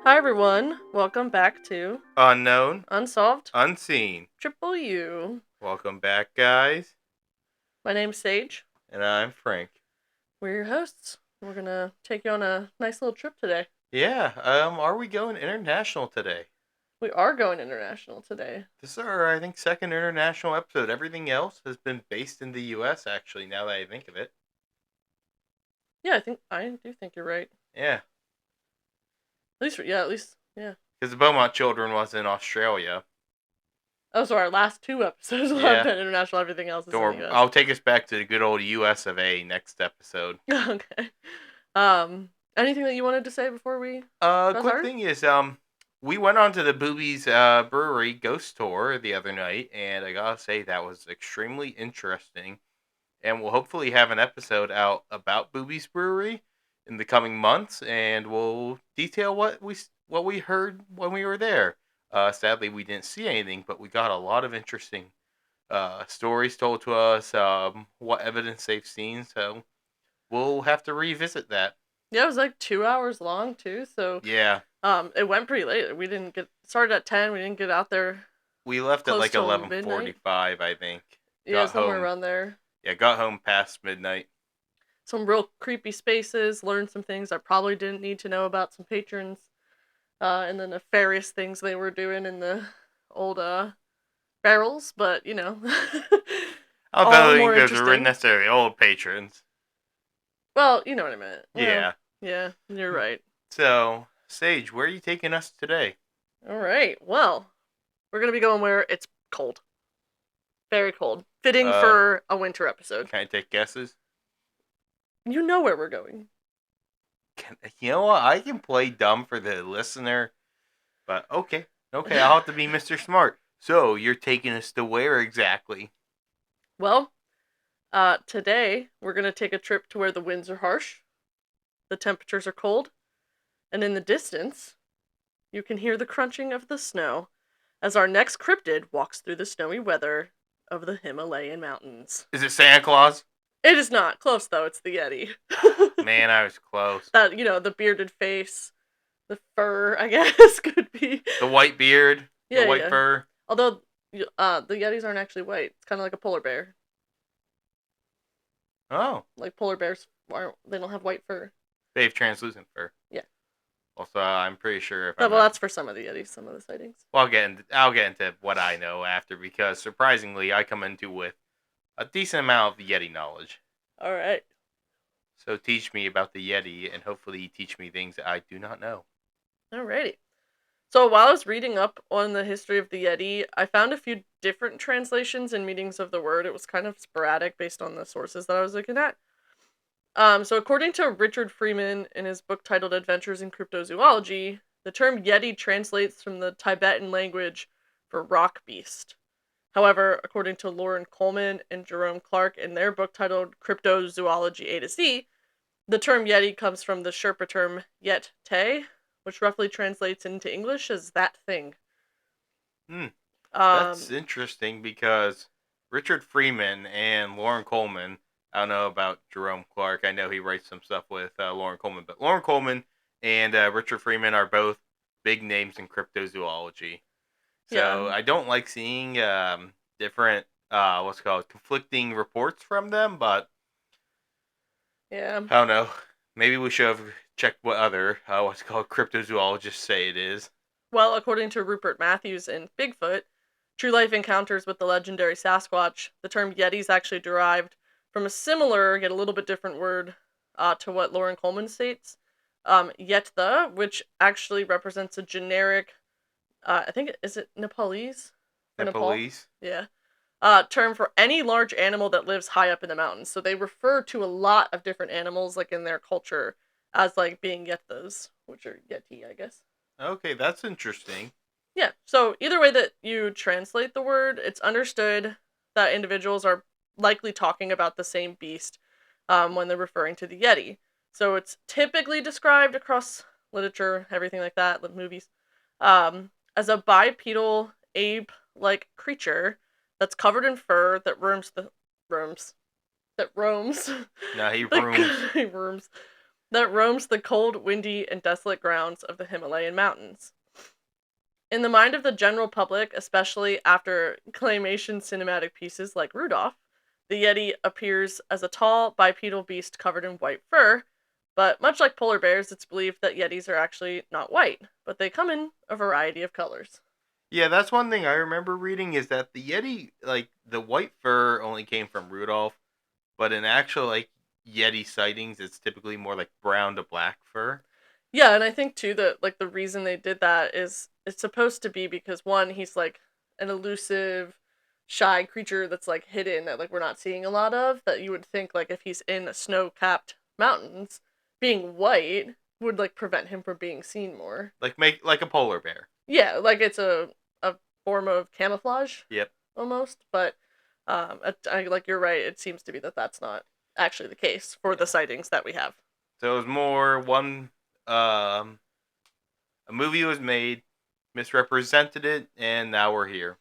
Hi everyone, welcome back to Unknown, Unsolved unseen. Triple U. Welcome back, guys. My name's Sage. And I'm Frank. We're your hosts. We're gonna take you on a nice little trip today. Yeah, are we going international today? We are going international today. This is our, I think, second international episode. Everything else has been based in the U.S., actually, now that I think of it. Yeah, I do think you're right. Yeah. At least, yeah. Because the Beaumont Children was in Australia. Oh, so our last two episodes will have been international. Everything else is in the U.S. I'll take us back to the good old U.S. of A next episode. Okay. Anything that you wanted to say before we? Quick thing is, we went on to the Boobies Brewery ghost tour the other night, and I gotta say that was extremely interesting. And we'll hopefully have an episode out about Boobies Brewery in the coming months, and we'll detail what we heard when we were there. Sadly, we didn't see anything, but we got a lot of interesting stories told to us, what evidence they've seen. So we'll have to revisit that. Yeah, it was like 2 hours long too. So Yeah. It went pretty late. We didn't get started at 10. We didn't get out there. We left at like 11:45, I think. Yeah, somewhere around there. Yeah, got home past midnight. Some real creepy spaces. Learned some things I probably didn't need to know about some patrons. And the nefarious things they were doing in the old barrels. But, you know. I don't think those were necessarily old patrons. Well, you know what I meant. Yeah. Yeah, you're right. So, Sage, where are you taking us today? All right. Well, we're going to be going where it's cold. Very cold. Fitting for a winter episode. Can I take guesses? You know where we're going. You know what? I can play dumb for the listener. But okay. Okay, I'll have to be Mr. Smart. So, you're taking us to where exactly? Well, today we're going to take a trip to where the winds are harsh, the temperatures are cold, and in the distance, you can hear the crunching of the snow as our next cryptid walks through the snowy weather of the Himalayan mountains. Is it Santa Claus? It is not. Close, though. It's the Yeti. Man, I was close. That, the bearded face, the fur, I guess, could be. The white beard, the white fur. Although, the Yetis aren't actually white. It's kind of like a polar bear. Oh. Like polar bears, they don't have white fur. They have translucent fur. Yeah. Also, I'm pretty sure. That's for some of the Yetis, some of the sightings. Well, I'll get into what I know after, because surprisingly, I come into with a decent amount of Yeti knowledge. All right. So teach me about the Yeti, and hopefully you teach me things that I do not know. Alrighty. So while I was reading up on the history of the Yeti, I found a few different translations and meanings of the word. It was kind of sporadic based on the sources that I was looking at. So according to Richard Freeman in his book titled Adventures in Cryptozoology, the term Yeti translates from the Tibetan language for rock beast. However, according to Lauren Coleman and Jerome Clark in their book titled Cryptozoology A to Z, the term Yeti comes from the Sherpa term Yet Te, which roughly translates into English as that thing. That's interesting, because Richard Freeman and Lauren Coleman, I don't know about Jerome Clark. I know he writes some stuff with Lauren Coleman, but Lauren Coleman and Richard Freeman are both big names in cryptozoology. So I don't like seeing different, conflicting reports from them, but yeah, I don't know. Maybe we should have checked what other cryptozoologists say it is. Well, according to Rupert Matthews in Bigfoot, True Life Encounters with the Legendary Sasquatch, the term Yeti is actually derived from a similar, yet a little bit different word to what Lauren Coleman states. Yetha, which actually represents a generic, I think, is it Nepalese? Nepalese? Yeah. Term for any large animal that lives high up in the mountains. So they refer to a lot of different animals, like in their culture, as like being Yethas, which are Yeti, I guess. Okay, that's interesting. Yeah, so either way that you translate the word, it's understood that individuals are likely talking about the same beast when they're referring to the Yeti. So it's typically described across literature, everything like that, like movies, as a bipedal ape-like creature that's covered in fur that roams. No, he roams. He roams. that roams the cold, windy, and desolate grounds of the Himalayan mountains. In the mind of the general public, especially after claymation cinematic pieces like Rudolph, the Yeti appears as a tall, bipedal beast covered in white fur, but much like polar bears, it's believed that Yetis are actually not white, but they come in a variety of colors. Yeah, that's one thing I remember reading is that the Yeti, like the white fur, only came from Rudolph, but in actual like Yeti sightings, it's typically more like brown to black fur. Yeah, and I think too that like the reason they did that is it's supposed to be because one, he's like an elusive, shy creature that's like hidden that like we're not seeing a lot of, that you would think like if he's in snow-capped mountains, being white would like prevent him from being seen more. Like make like a polar bear. Yeah, like it's a form of camouflage Yep. almost, but like you're right, it seems to be that that's not actually the case for the Yeah. sightings that we have. So it was more one um a movie was made, misrepresented it, and now we're here.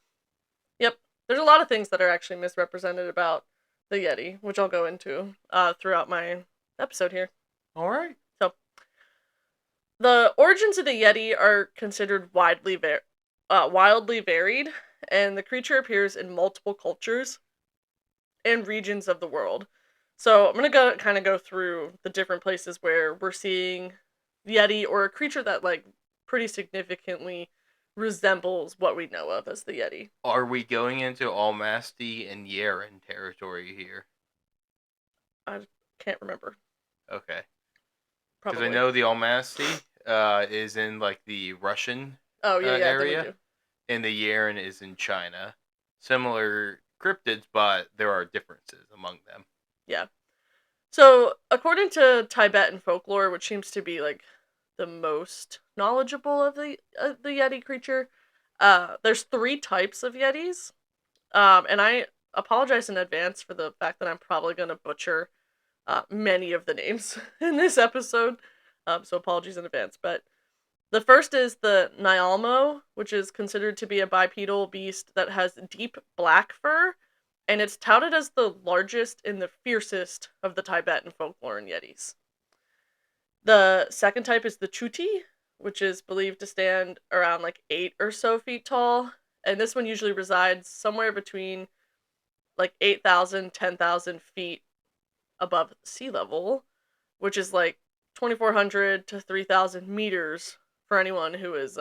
Yep. There's a lot of things that are actually misrepresented about the Yeti, which I'll go into throughout my episode here. All right. So, the origins of the Yeti are considered wildly varied, and the creature appears in multiple cultures and regions of the world. So, I'm gonna go through the different places where we're seeing Yeti or a creature that like pretty significantly resembles what we know of as the Yeti. Are we going into Almasty and Yaren territory here? I can't remember. Okay. Because I Probably. know the Almasty is in like the Russian Oh yeah, then we area, do. and the Yaren is in China. Similar cryptids, but there are differences among them. Yeah. So according to Tibetan folklore, which seems to be like the most knowledgeable of the Yeti creature, there's three types of Yetis. And I apologize in advance for the fact that I'm probably gonna butcher many of the names in this episode. So apologies in advance. But the first is the Nyalmo, which is considered to be a bipedal beast that has deep black fur, and it's touted as the largest and the fiercest of the Tibetan folklore and Yetis. The second type is the Chuti, which is believed to stand around like 8 or so feet tall, and this one usually resides somewhere between like 8,000, 10,000 feet above sea level, which is like 2,400 to 3,000 meters for anyone who is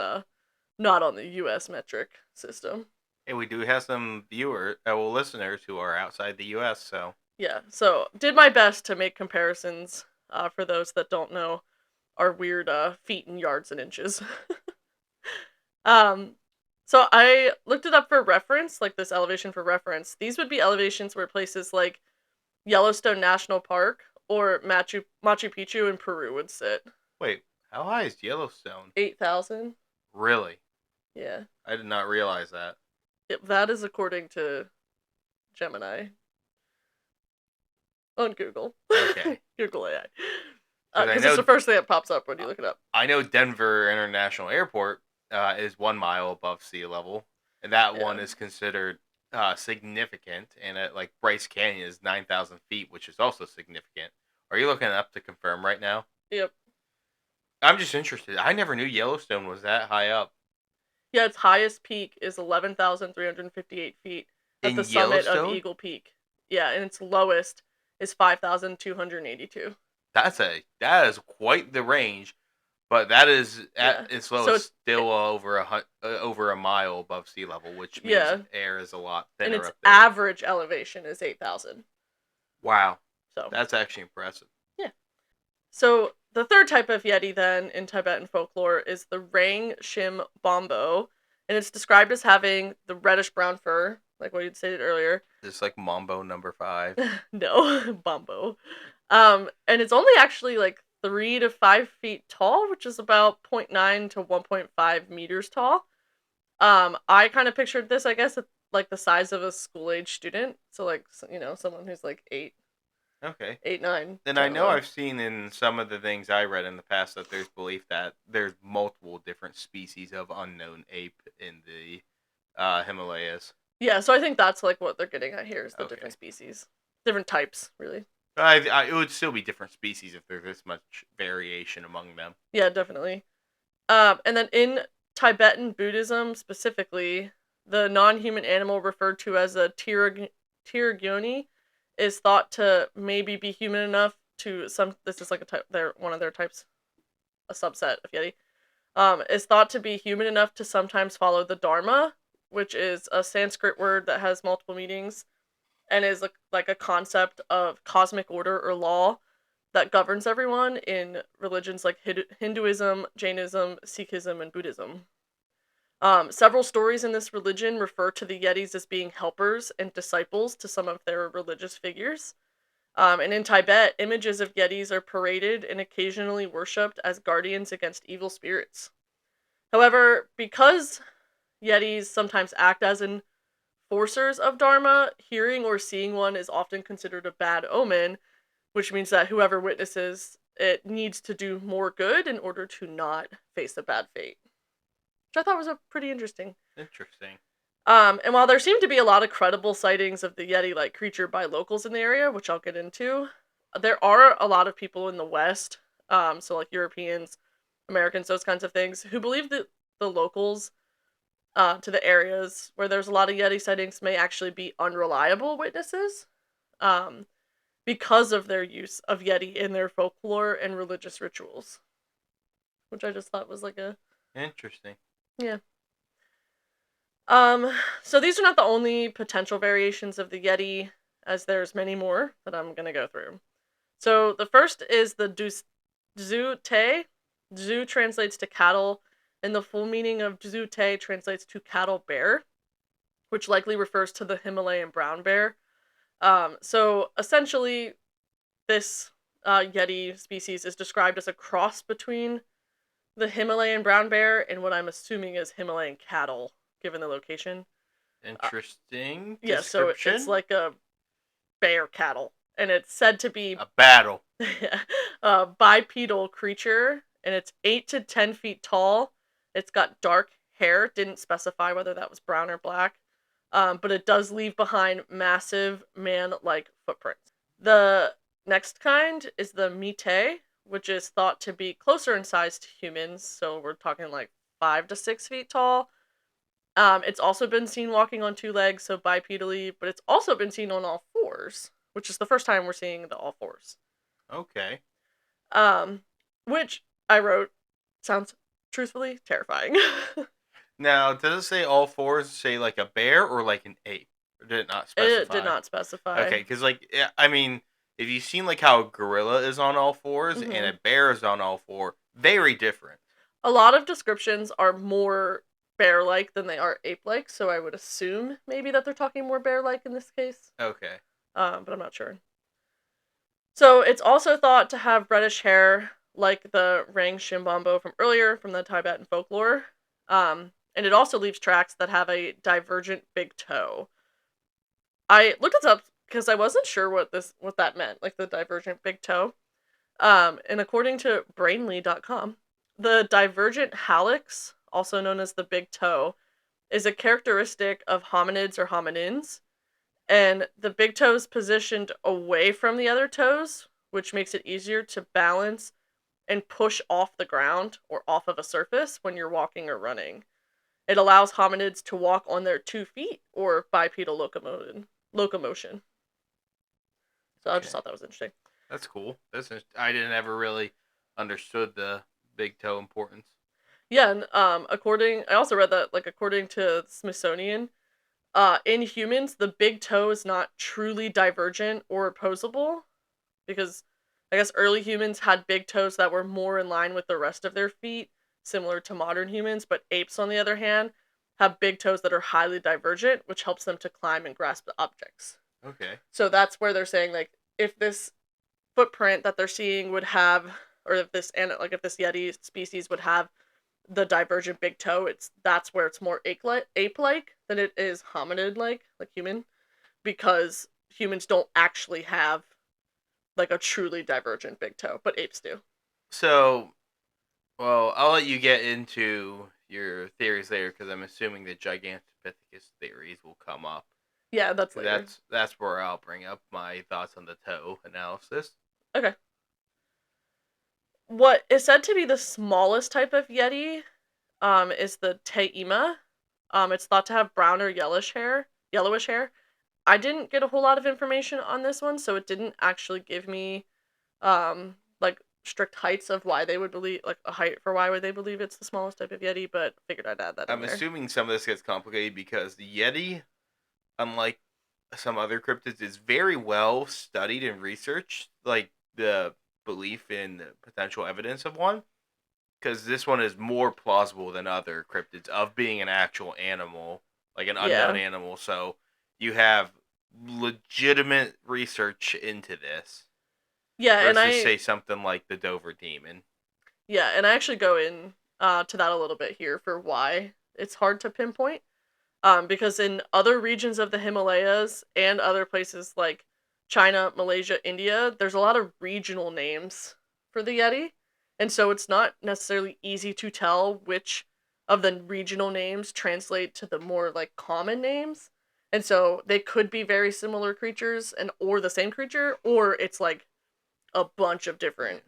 not on the U.S. metric system. And we do have some listeners who are outside the U.S. So Yeah, so did my best to make comparisons for those that don't know our weird feet and yards and inches. um, so I looked it up for reference, like this elevation for reference. These would be elevations where places like Yellowstone National Park or Machu Picchu in Peru would sit. wait, how high is Yellowstone? 8,000. Really? Yeah. I did not realize that. That is according to Gemini on Google. Okay. Google AI. 'Cause I Because know it's the first thing that pops up when you look it up. I know Denver International Airport is 1 mile above sea level, and that one Yeah. is considered significant. And like Bryce Canyon is 9,000 feet, which is also significant. Are you looking it up to confirm right now? Yep. I'm just interested. I never knew Yellowstone was that high up. Yeah, its highest peak is 11,358 feet at the In summit of Yellowstone, Eagle Peak. Yeah, and its lowest is 5,282. that is quite the range, but that is Yeah. at its So lowest still over a mile above sea level, which means yeah, air is a lot and thinner its up there. average elevation is 8,000. Wow, So that's actually impressive. yeah. So the third type of Yeti then in Tibetan folklore is the Rang Shim Bombo, and it's described as having the reddish brown fur, like what you'd stated earlier. It's like Mambo number 5. No, Bombo. And it's only actually like 3 to 5 feet tall, which is about 0.9 to 1.5 meters tall. I kind of pictured this, I guess, at, like the size of a school age student. So like, someone who's like Okay. 9. And I know I've seen in some of the things I read in the past that there's belief that there's multiple different species of unknown ape in the Himalayas. Yeah, so I think that's like what they're getting at here is the Okay. different species, different types, really. It would still be different species if there's this much variation among them. Yeah, definitely. And then in Tibetan Buddhism specifically, the non-human animal referred to as a tiragoni is thought to maybe be human enough to some. This is like a type. They're one of their types, a subset of Yeti. Is thought to be human enough to sometimes follow the Dharma, which is a Sanskrit word that has multiple meanings and is like a concept of cosmic order or law that governs everyone in religions like Hinduism, Jainism, Sikhism, and Buddhism. Several stories in this religion refer to the Yetis as being helpers and disciples to some of their religious figures. And in Tibet, images of Yetis are paraded and occasionally worshipped as guardians against evil spirits. However, because Yetis sometimes act as enforcers of Dharma, hearing or seeing one is often considered a bad omen, which means that whoever witnesses it needs to do more good in order to not face a bad fate. Which I thought was a pretty interesting. Interesting. And while there seem to be a lot of credible sightings of the Yeti-like creature by locals in the area, which I'll get into, there are a lot of people in the West, so like Europeans, Americans, those kinds of things, who believe that the locals to the areas where there's a lot of Yeti sightings may actually be unreliable witnesses, um, because of their use of Yeti in their folklore and religious rituals, which I just thought was like a Interesting. yeah. So these are not the only potential variations of the Yeti, as there's many more that I'm gonna go through. So the first is the Dzu Te. Dzu translates to cattle, and the full meaning of Dzu Te translates to cattle bear, which likely refers to the Himalayan brown bear. So essentially, this Yeti species is described as a cross between the Himalayan brown bear and what I'm assuming is Himalayan cattle, given the location. Interesting Yeah, so it's description. like a bear cattle, and it's said to be A battle. a bipedal creature, and it's 8 to 10 feet tall. It's got dark hair. Didn't specify whether that was brown or black, but it does leave behind massive man-like footprints. The next kind is the Mite, which is thought to be closer in size to humans, so we're talking like 5 to 6 feet tall. It's also been seen walking on two legs, so bipedally, but it's also been seen on all fours, which is the first time we're seeing the all fours. Okay. Um, which I wrote sounds truthfully terrifying. Now, does it say all fours? Say like a bear or like an ape? Or did it not It did specify? not specify. Okay, because like I mean, if you've seen like how a gorilla is on all fours and Hmm. a bear is on all four, very different. A lot of descriptions are more bear-like than they are ape-like, so I would assume maybe that they're talking more bear-like in this case. Okay. But I'm not sure. So it's also thought to have reddish hair, like the Rang Shimbambo from earlier from the Tibetan folklore. And it also leaves tracks that have a divergent big toe. I looked this up because I wasn't sure what that meant, like the divergent big toe. And according to Brainly.com, the divergent hallux, also known as the big toe, is a characteristic of hominids or hominins, and the big toe is positioned away from the other toes, which makes it easier to balance and push off the ground or off of a surface when you're walking or running. It allows hominids to walk on their 2 feet or bipedal locomotion. So I just Okay. thought that was interesting. That's cool. I didn't ever really understood the big toe importance. Yeah, and I also read that like according to Smithsonian, in humans the big toe is not truly divergent or opposable because I guess early humans had big toes that were more in line with the rest of their feet, similar to modern humans, but apes, on the other hand, have big toes that are highly divergent, which helps them to climb and grasp the objects. Okay. So that's where they're saying like if this footprint that they're seeing would have, or if this Yeti species would have the divergent big toe, that's where it's more ape-like than it is hominid like human, because humans don't actually have like a truly divergent big toe, but apes do. So, well, I'll let you get into your theories later because I'm assuming the Gigantopithecus theories will come up. Yeah, that's later. That's where I'll bring up my thoughts on the toe analysis. Okay. What is said to be the smallest type of Yeti is the Teima. It's thought to have brown or yellowish hair. I didn't get a whole lot of information on this one, so it didn't actually give me like strict heights of why they would believe like a height for why would they believe it's the smallest type of Yeti, but figured I'd add that in I'm there. assuming some of this gets complicated because the Yeti, unlike some other cryptids, is very well studied and researched, like the belief in the potential evidence of one. Because this one is more plausible than other cryptids of being an actual animal, like an unknown Yeah. animal. So you have legitimate research into this Yeah, and versus, I say, something like the Dover Demon. yeah, and I actually go in to that a little bit here for why it's hard to pinpoint. Because in other regions of the Himalayas and other places like China, Malaysia, India, there's a lot of regional names for the Yeti. And so it's not necessarily easy to tell which of the regional names translate to the more like common names. And so they could be very similar creatures and or the same creature, or it's like a bunch of different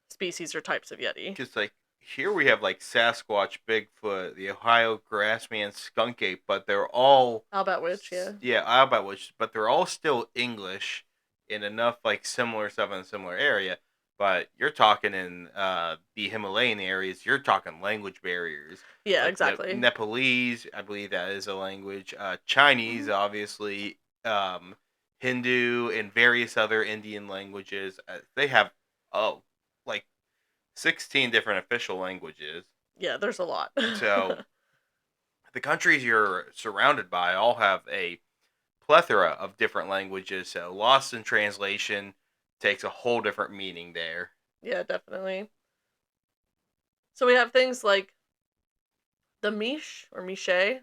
species or types of Yeti. Because, like, here we have, like, Sasquatch, Bigfoot, the Ohio grassman, skunk ape, but they're all, How about which, yeah. yeah, I about which, but they're all still English in enough, like, similar stuff in a similar area. But you're talking in the Himalayan areas, you're talking language barriers. Yeah, Like exactly. Nepalese, I believe that is a language. Chinese, Mhm. obviously. Hindu and various other Indian languages. They have, oh, like 16 different official languages. Yeah, there's a lot. So the countries you're surrounded by all have a plethora of different languages. So lost in translation takes a whole different meaning there. Yeah, definitely. So we have things like the Mish or Miche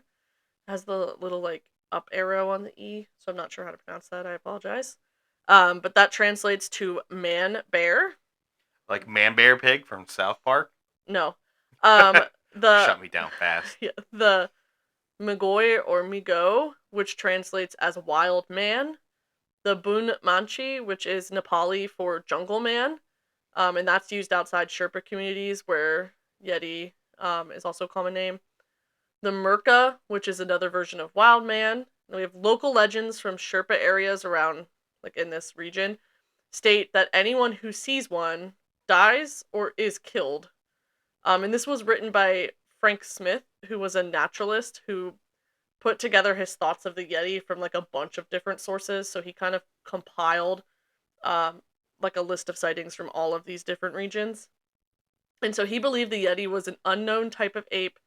has the little like up arrow on the E, so I'm not sure how to pronounce that. I apologize. But that translates to man bear. Like Man Bear Pig from South Park. No. Um, the Shut me down fast. yeah, the Mgoy or Migo, which translates as wild man. The Bun Manchi, which is Nepali for jungle man. And that's used outside Sherpa communities where Yeti is also a common name. The Murka, which is another version of Wild Man. And we have local legends from Sherpa areas around, like in this region, state that anyone who sees one dies or is killed. And this was written by Frank Smith, who was a naturalist who put together his thoughts of the Yeti from like a bunch of different sources. So he kind of compiled um, like a list of sightings from all of these different regions. And so he believed the Yeti was an unknown type of ape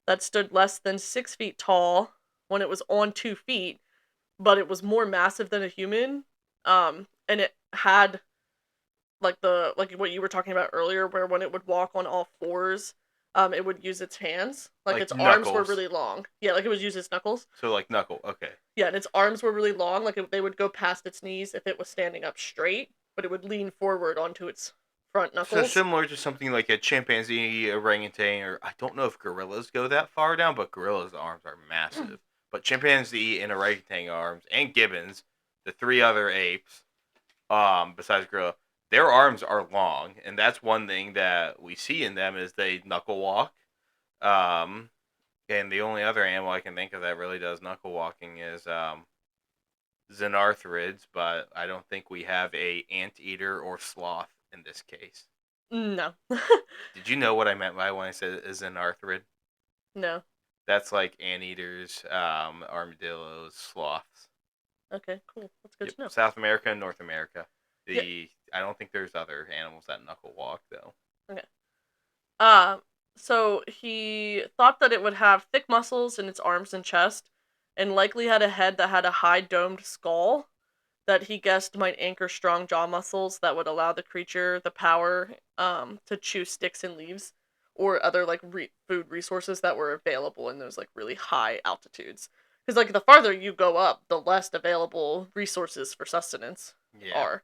that stood less than 6 feet tall when it was on 2 feet, but it was more massive than a human. And it had like what you were talking about earlier, where when it would walk on all fours, it would use its hands. Like Like its arms were Knuckles. really long. Yeah, like it would use its knuckles. So like Knuckle. Okay. Yeah, and its arms were really long. They would go past its knees if it was standing up straight, but it would lean forward onto its front So knuckles. similar to something like a chimpanzee, orangutan, or I don't know if gorillas go that far down, but gorillas' arms are massive. But chimpanzee and orangutan arms and gibbons, the three other apes, besides gorilla, their arms are long, and that's one thing that we see in them is they knuckle walk. Um, and the only other animal I can think of that really does knuckle walking is xenarthrids, but I don't think we have a anteater or sloth in this case. No. Did you know what I meant by when I said xenarthrid? No. That's like anteaters, armadillos, sloths. Okay, cool. That's good Yep, to know. South America and North America. Yeah. I don't think there's other animals that knuckle walk though. Okay. Um, so he thought that it would have thick muscles in its arms and chest, and likely had a head that had a high domed skull that he guessed might anchor strong jaw muscles that would allow the creature the power to chew sticks and leaves or other like food resources that were available in those like really high altitudes. Because like the farther you go up, the less available resources for sustenance Yeah. are.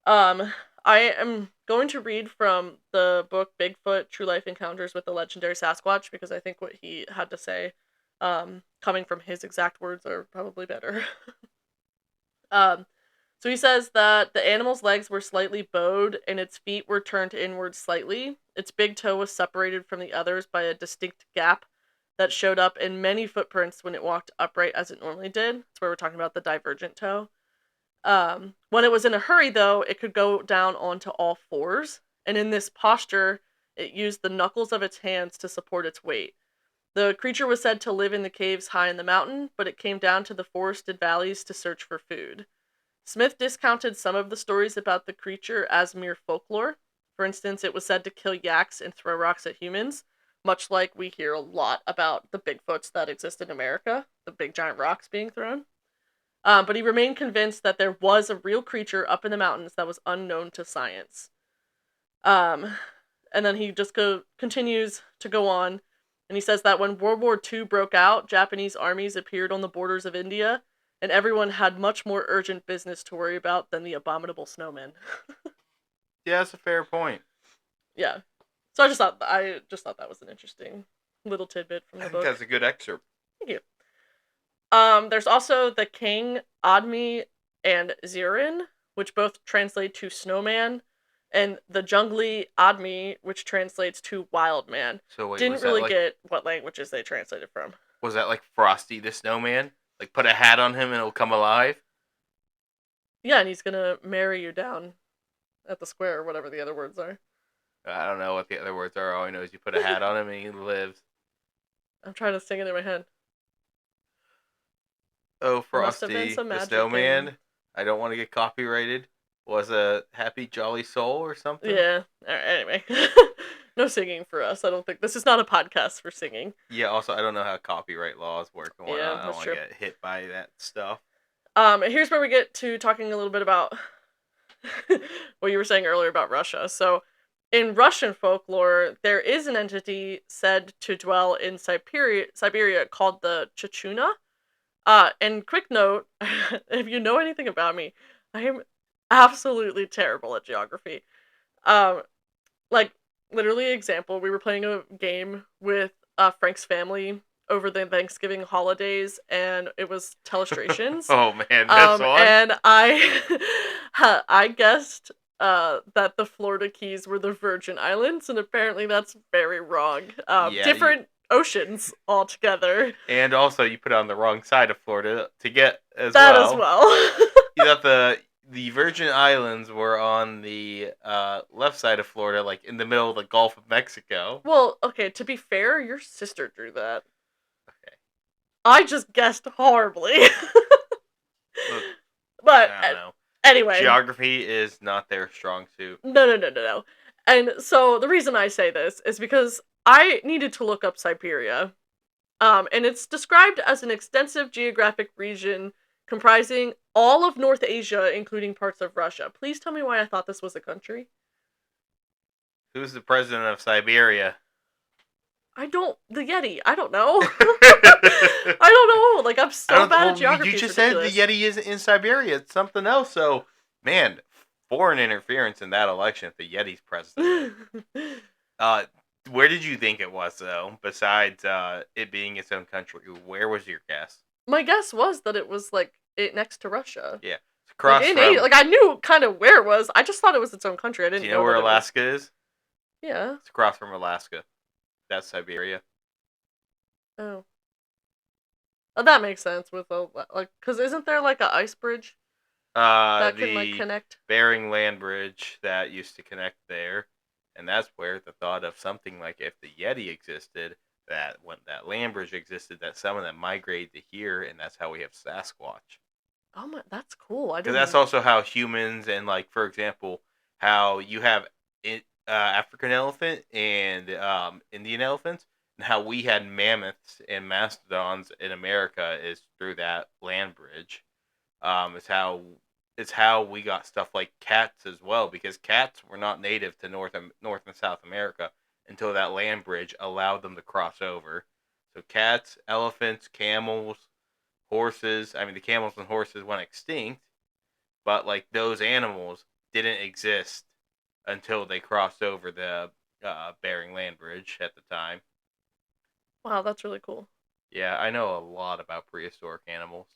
Um, I am going to read from the book Bigfoot: True Life Encounters with the Legendary Sasquatch because I think what he had to say Coming from his exact words are probably better. um, so he says that the animal's legs were slightly bowed and its feet were turned inward slightly. Its big toe was separated from the others by a distinct gap that showed up in many footprints when it walked upright as it normally did. That's where we're talking about the divergent toe. When it was in a hurry, though, it could go down onto all fours, and in this posture, it used the knuckles of its hands to support its weight. The creature was said to live in the caves high in the mountain, but it came down to the forested valleys to search for food. Smith discounted some of the stories about the creature as mere folklore. For instance, it was said to kill yaks and throw rocks at humans, much like we hear a lot about the Bigfoots that exist in America, the big giant rocks being thrown. But he remained convinced that there was a real creature up in the mountains that was unknown to science. Um, and then he just continues to go on, and he says that when World War II broke out, Japanese armies appeared on the borders of India, and everyone had much more urgent business to worry about than the abominable snowmen. Yeah, that's a fair point. Yeah. So I just thought that was an interesting little tidbit from I the think book. that's a good excerpt. Thank you. There's also the King, Admi, and Zirin, which both translate to snowman, and the Jungli Admi, which translates to wild man. So wait, Didn't really get what languages they translated from. was that like Frosty the Snowman? Like put a hat on him and he'll come alive? Yeah, and he's gonna marry you down at the square, or whatever the other words are. I don't know what the other words are. All I know is you put a hat on him and he lives. I'm trying to sing it in my head. Oh, There must have been Frosty some the magic in. Snowman. I don't want to get copyrighted. Was a happy jolly soul or something? Yeah. Alright, anyway. No singing for us. I don't think this is not a podcast for singing. Yeah, also I don't know how copyright laws work and Yeah, whatnot. I don't that's want to true. get hit by that stuff. Here's where we get to talking a little bit about what you were saying earlier about Russia. So, in Russian folklore, there is an entity said to dwell in Siberia called the Chechuna. And quick note, if you know anything about me, I am absolutely terrible at geography. Um, like literally example, we were playing a game with Frank's family over the Thanksgiving holidays, and it was telestrations. Oh man, this one. And I I guessed that the Florida Keys were the Virgin Islands, and apparently that's very wrong. Yeah, Different oceans altogether. and also you put it on the wrong side of Florida to get as That well. as well. You thought the Virgin Islands were on the left side of Florida, like in the middle of the Gulf of Mexico. Well, okay, to be fair, your sister drew that. Okay. I just guessed horribly. Look, But I don't know. anyway. Geography is not their strong suit. No. And so the reason I say this is because I needed to look up Siberia. And it's described as an extensive geographic region comprising all of North Asia, including parts of Russia. Please tell me why I thought this was a country. Who's the president of Siberia? The Yeti. I don't know. I don't know. Like, I'm so bad at geography. You just said the Yeti isn't in Siberia. It's something else. So, man, foreign interference in that election if the Yeti's president. Where did you think it was, though, besides it being its own country? Where was your guess? My guess was that it was, like, next to Russia. Yeah. It's across like, from... like, I knew kind of where it was. I just thought it was its own country. I didn't know. Do you know where Alaska is? Yeah. It's across from Alaska. That's Siberia. Oh. Oh, that makes sense with because isn't there like an ice bridge that can like connect? Bering Land Bridge that used to connect there, and that's where the thought of something like if the Yeti existed, that when that land bridge existed, that some of them migrated to here, and that's how we have Sasquatch. Oh my, that's cool. I Because didn't. that's also how humans and like for example, how you have African elephant and Indian elephants. And how we had mammoths and mastodons in America is through that land bridge. It's how we got stuff like cats as well, because cats were not native to North and South America until that land bridge allowed them to cross over. So cats, elephants, camels, horses. I mean, the camels and horses went extinct, but like those animals didn't exist until they crossed over the Bering Land Bridge at the time. Wow, that's really cool. Yeah, I know a lot about prehistoric animals.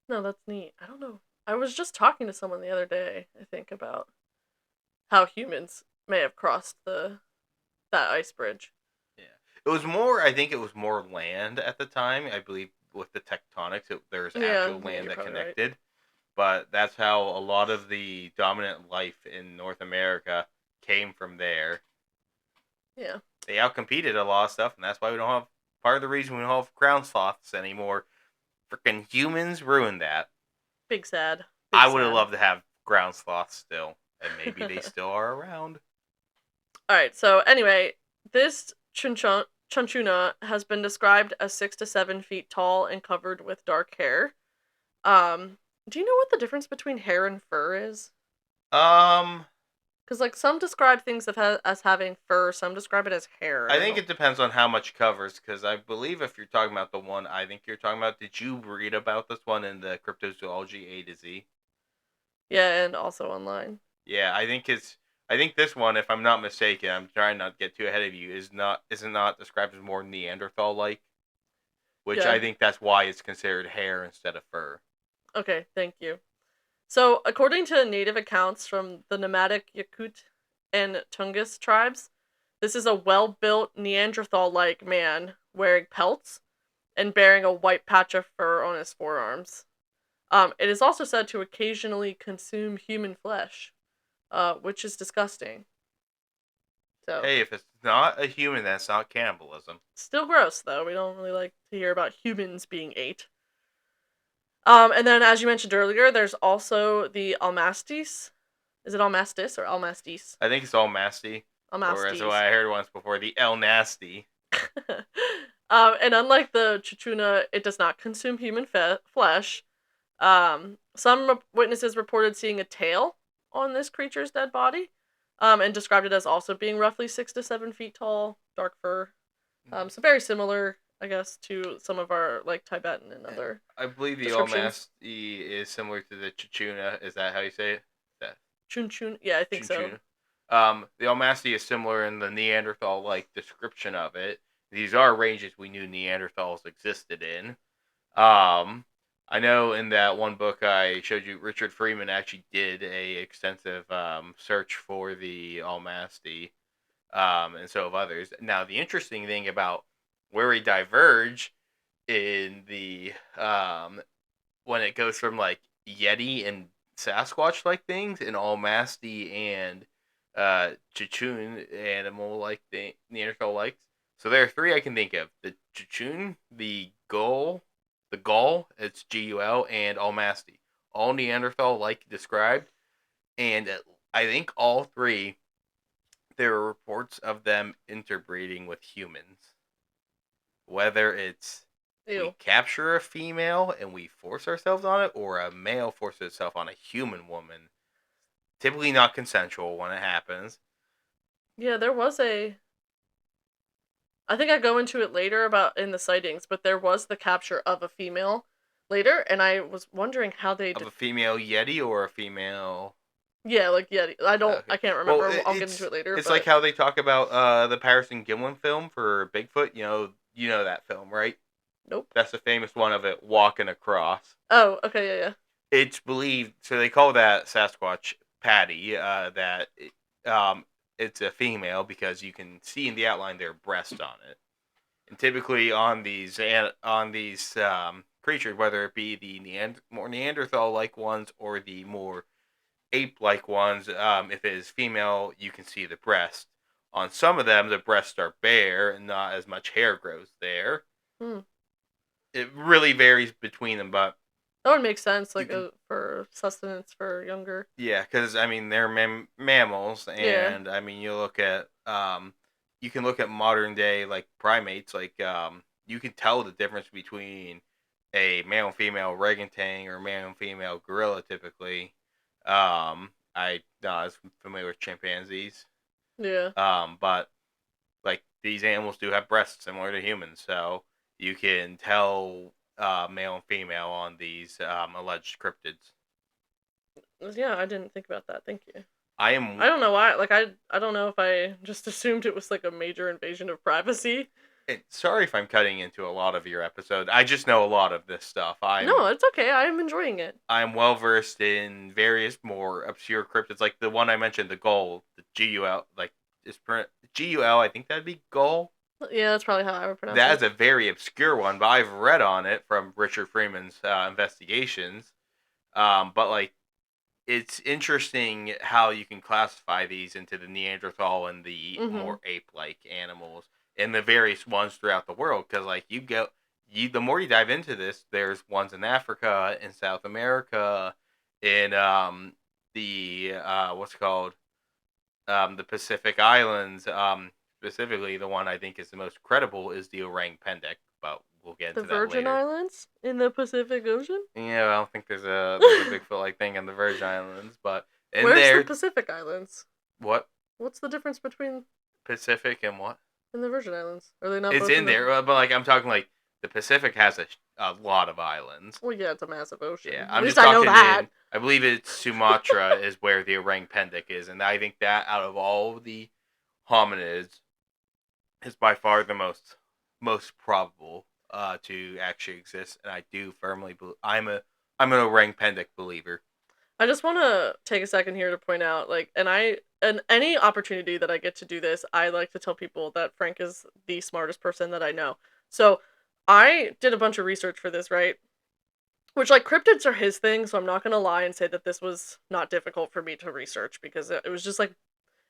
No, that's neat. I don't know. I was just talking to someone the other day, I think, about how humans may have crossed the that ice bridge. Yeah, it was more. I think it was more land at the time. I believe with the tectonics, there's Yeah, actual yeah, land you're that probably right. connected. But that's how a lot of the dominant life in North America came from there. Yeah. They outcompeted a lot of stuff, and that's why we don't have. Part of the reason we don't have ground sloths anymore. Freaking humans ruined that. Big sad. I Big would have sad. loved to have ground sloths still, and maybe they still are around. All right. So anyway, this chunchuna has been described as 6 to 7 feet tall and covered with dark hair. Do you know what the difference between hair and fur is? Um, Because like some describe things as having fur, some describe it as hair, and I I think don't. it depends on how much covers, because I believe if you're talking about the one I think you're talking about, did you read about this one in the Cryptozoology A to Z? Yeah, and also online. Yeah, I think it's. I think this one, if I'm not mistaken, I'm trying not to get too ahead of you, is not described as more Neanderthal like, which Yeah. I think that's why it's considered hair instead of fur. Okay. Thank you. So, according to native accounts from the nomadic Yakut and Tungus tribes, this is a well-built Neanderthal-like man wearing pelts and bearing a white patch of fur on his forearms. It is also said to occasionally consume human flesh, which is disgusting. So, Hey, if it's not a human, that's not cannibalism. still gross though. We don't really like to hear about humans being ate. And then, as you mentioned earlier, there's also the Almastis. Is it Almastis or Almastis? I think it's all masty, or as Almastis. I heard once before, the El Nasty. And unlike the Chichuna, it does not consume human flesh. Some witnesses reported seeing a tail on this creature's dead body, and described it as also being roughly 6 to 7 feet tall, dark fur. So very similar, I guess, to some of our like Tibetan and other I believe the descriptions. Almasty is similar to the Chichuna. Is that how you say it? That Chun chun. Yeah, I think so. Chunchuna. The Almasty is similar in the Neanderthal-like description of it. These are ranges we knew Neanderthals existed in. I know in that one book I showed you, Richard Freeman actually did a extensive search for the Almasty, and so have others. Now, the interesting thing about where we diverge in the when it goes from like Yeti and Sasquatch like things and Almasty and Chichun animal like Neanderthal likes. So there are three I can think of: the Chichun, the Gull, it's Gul, and Almasty. All Neanderthal like described, and I think all three there are reports of them interbreeding with humans. Whether it's we Ew. capture a female and we force ourselves on it, or a male forces itself on a human woman. Typically not consensual when it happens. Yeah, there was a. I think I go into it later about in the sightings, but there was the capture of a female later, and I was wondering how they Of did. a female Yeti or a female. Yeah, like yeah, I don't, Okay. I can't Well, remember. I'll get into it later, it's like but how they talk about the Patterson Gimlin film for Bigfoot. You know that film, right? nope. That's the famous one of it walking across. Oh, okay, yeah, yeah. It's believed, so they call that Sasquatch Patty. That it's a female because you can see in the outline their breast on it. And typically on these creatures, whether it be the more Neanderthal-like ones or the more ape-like ones, if it is female, you can see the breast. On some of them, the breasts are bare and not as much hair grows there. Hmm. It really varies between them, but That would make sense, you like can, for sustenance for younger. yeah, because I mean they're mammals, Yeah, and I mean you can look at modern day like primates, like you can tell the difference between a male and female orangutan or male and female gorilla typically. I was familiar with chimpanzees, yeah. but like these animals do have breasts similar to humans, so you can tell male and female on these alleged cryptids. Yeah, I didn't think about that. Thank you. I I am don't know why. Like I don't know if I just assumed it was like a major invasion of privacy. And sorry if I'm cutting into a lot of your episode. I just know a lot of this stuff. No, it's okay. I am enjoying it. I'm well versed in various more obscure cryptids, like the one I mentioned, the gull, the GUL, like is GUL. I think that'd be gull. Yeah, that's probably how I would pronounce That's it. a very obscure one, but I've read on it from Richard Freeman's investigations. But like, it's interesting how you can classify these into the Neanderthal and the Mm-hmm. more ape-like animals and the various ones throughout the world. Because like the more you dive into this, there's ones in Africa, in South America, in the what's it called the Pacific Islands. Specifically, the one I think is the most credible is the orang pendek, but we'll get The into that Virgin later. Islands in the Pacific Ocean? Yeah, I don't think there's a Bigfoot like thing in the Virgin Islands, but in Where's the there, Pacific Islands? what What's the difference between Pacific and what? in the Virgin Islands? Are they not It's both in in the? there, but like I'm talking like the Pacific has a lot of islands. Well, yeah, it's a massive Yeah, ocean. At I'm least just I know talking that. in. I believe it's Sumatra is where the orang pendek is, and I think that out of all of the hominids is by far the most probable to actually exist, and I do firmly believe I'm an orang pendek believer. I just want to take a second here to point out, like, and any opportunity that I get to do this, I like to tell people that Frank is the smartest person that I know. So I did a bunch of research for this, right? Which, like, cryptids are his thing, so I'm not gonna lie and say that this was not difficult for me to research because it was just like,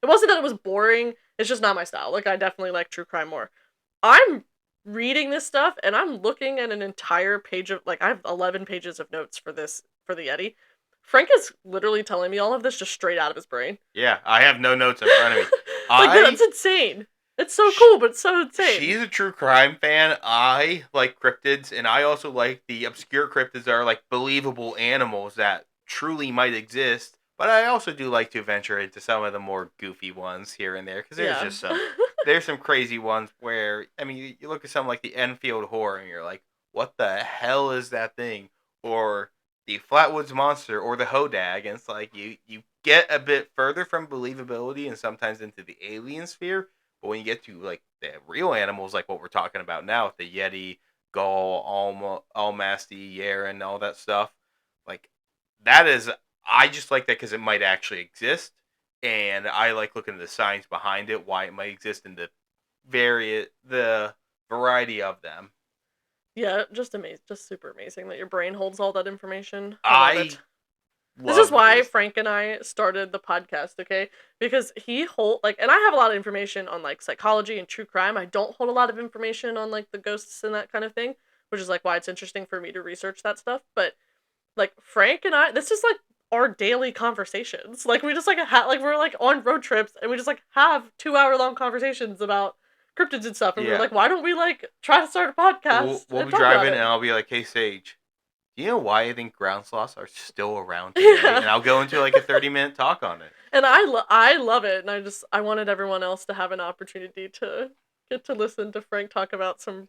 it wasn't that it was boring, it's just not my style. Like, I definitely like true crime more. I'm reading this stuff and I'm looking at an entire page of, like, I have 11 pages of notes for this, for the Yeti. Frank is literally telling me all of this just straight out of his brain. Yeah, I have no notes in front of me. Like, I that's insane. It's so cool, but it's so insane. She's a true crime fan. I like cryptids, and I also like the obscure cryptids that are like believable animals that truly might exist. But I also do like to venture into some of the more goofy ones here and there because Yeah. there's some crazy ones where I mean you look at something like the Enfield horror and you're like, what the hell is that thing? Or the Flatwoods monster or the Hodag, and it's like you get a bit further from believability and sometimes into the alien sphere. But when you get to like the real animals, like what we're talking about now, with the Yeti, Gull, Almasty, Yeren, all that stuff, like that is, I just like that because it might actually exist, and I like looking at the science behind it, why it might exist, and the variety of them. Yeah, just amazing, just super amazing that your brain holds all that information. I love I it. This is love why this. Frank and I started the podcast, okay? Because he hold like, and I have a lot of information on like psychology and true crime. I don't hold a lot of information on like the ghosts and that kind of thing, which is like why it's interesting for me to research that stuff. But like Frank and I, this is like our daily conversations. Like we just like like we're like on road trips and we just like have 2 hour long conversations about cryptids and stuff. And we were Yeah, like, why don't we like try to start a podcast we'll and be talk about driving, and it? I'll be like, "Hey, Sage, do you know why I think ground sloths are still around today?" Yeah. And I'll go into like a 30-minute talk on it. And I love it, and I wanted everyone else to have an opportunity to get to listen to Frank talk about some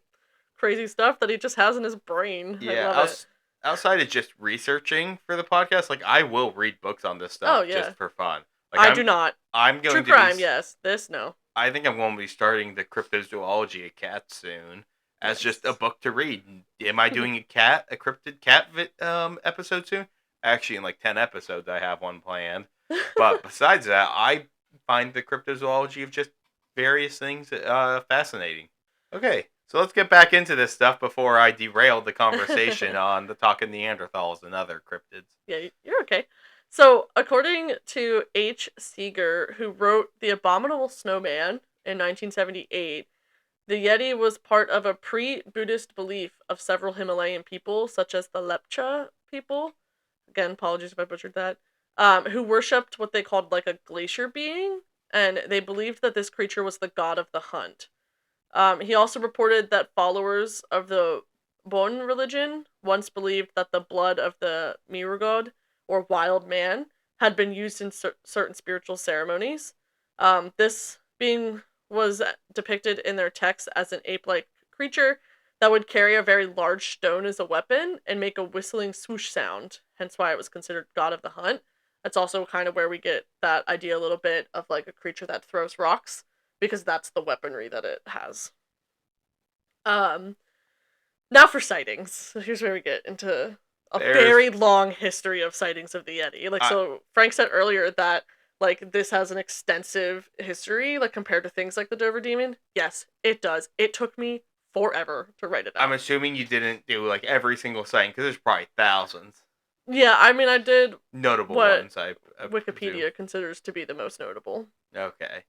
crazy stuff that he just has in his brain. I Yeah, love it. outside of just researching for the podcast, like I will read books on this Oh stuff just yeah, for fun. Like I do not. I'm True going to be crime, yes. This no. I think I'm going to be starting the Cryptozoology of cats soon as just a Nice. book to read. Am I doing a cryptid cat episode soon? Actually, in like 10 episodes, I have one planned. But besides that, I find the cryptozoology of just various things fascinating. Okay, so let's get back into this stuff before I derail the conversation on the talking Neanderthals and other cryptids. Yeah, you're okay. So, according to H. Seeger, who wrote The Abominable Snowman in 1978, the Yeti was part of a pre-Buddhist belief of several Himalayan people, such as the Lepcha people. Again, apologies if I butchered that. Who worshipped what they called like a glacier being, and they believed that this creature was the god of the hunt. He also reported that followers of the Bon religion once believed that the blood of the Mirugod, or wild man, had been used in certain spiritual ceremonies. This being was depicted in their texts as an ape-like creature that would carry a very large stone as a weapon and make a whistling swoosh sound, hence why it was considered god of the hunt. That's also kind of where we get that idea a little bit of like a creature that throws rocks because that's the weaponry that it has. Um, Now for sightings. So here's where we get into a There's very long history of sightings of the Yeti. Like, I, so Frank said earlier that, like, this has an extensive history, like, compared to things like the Dover Demon. Yes, it does. It took me forever to write it I'm out. assuming you didn't do like every single sighting because there's probably thousands Yeah, I mean, I did notable what ones. I presume. Wikipedia considers to be the most notable. Okay.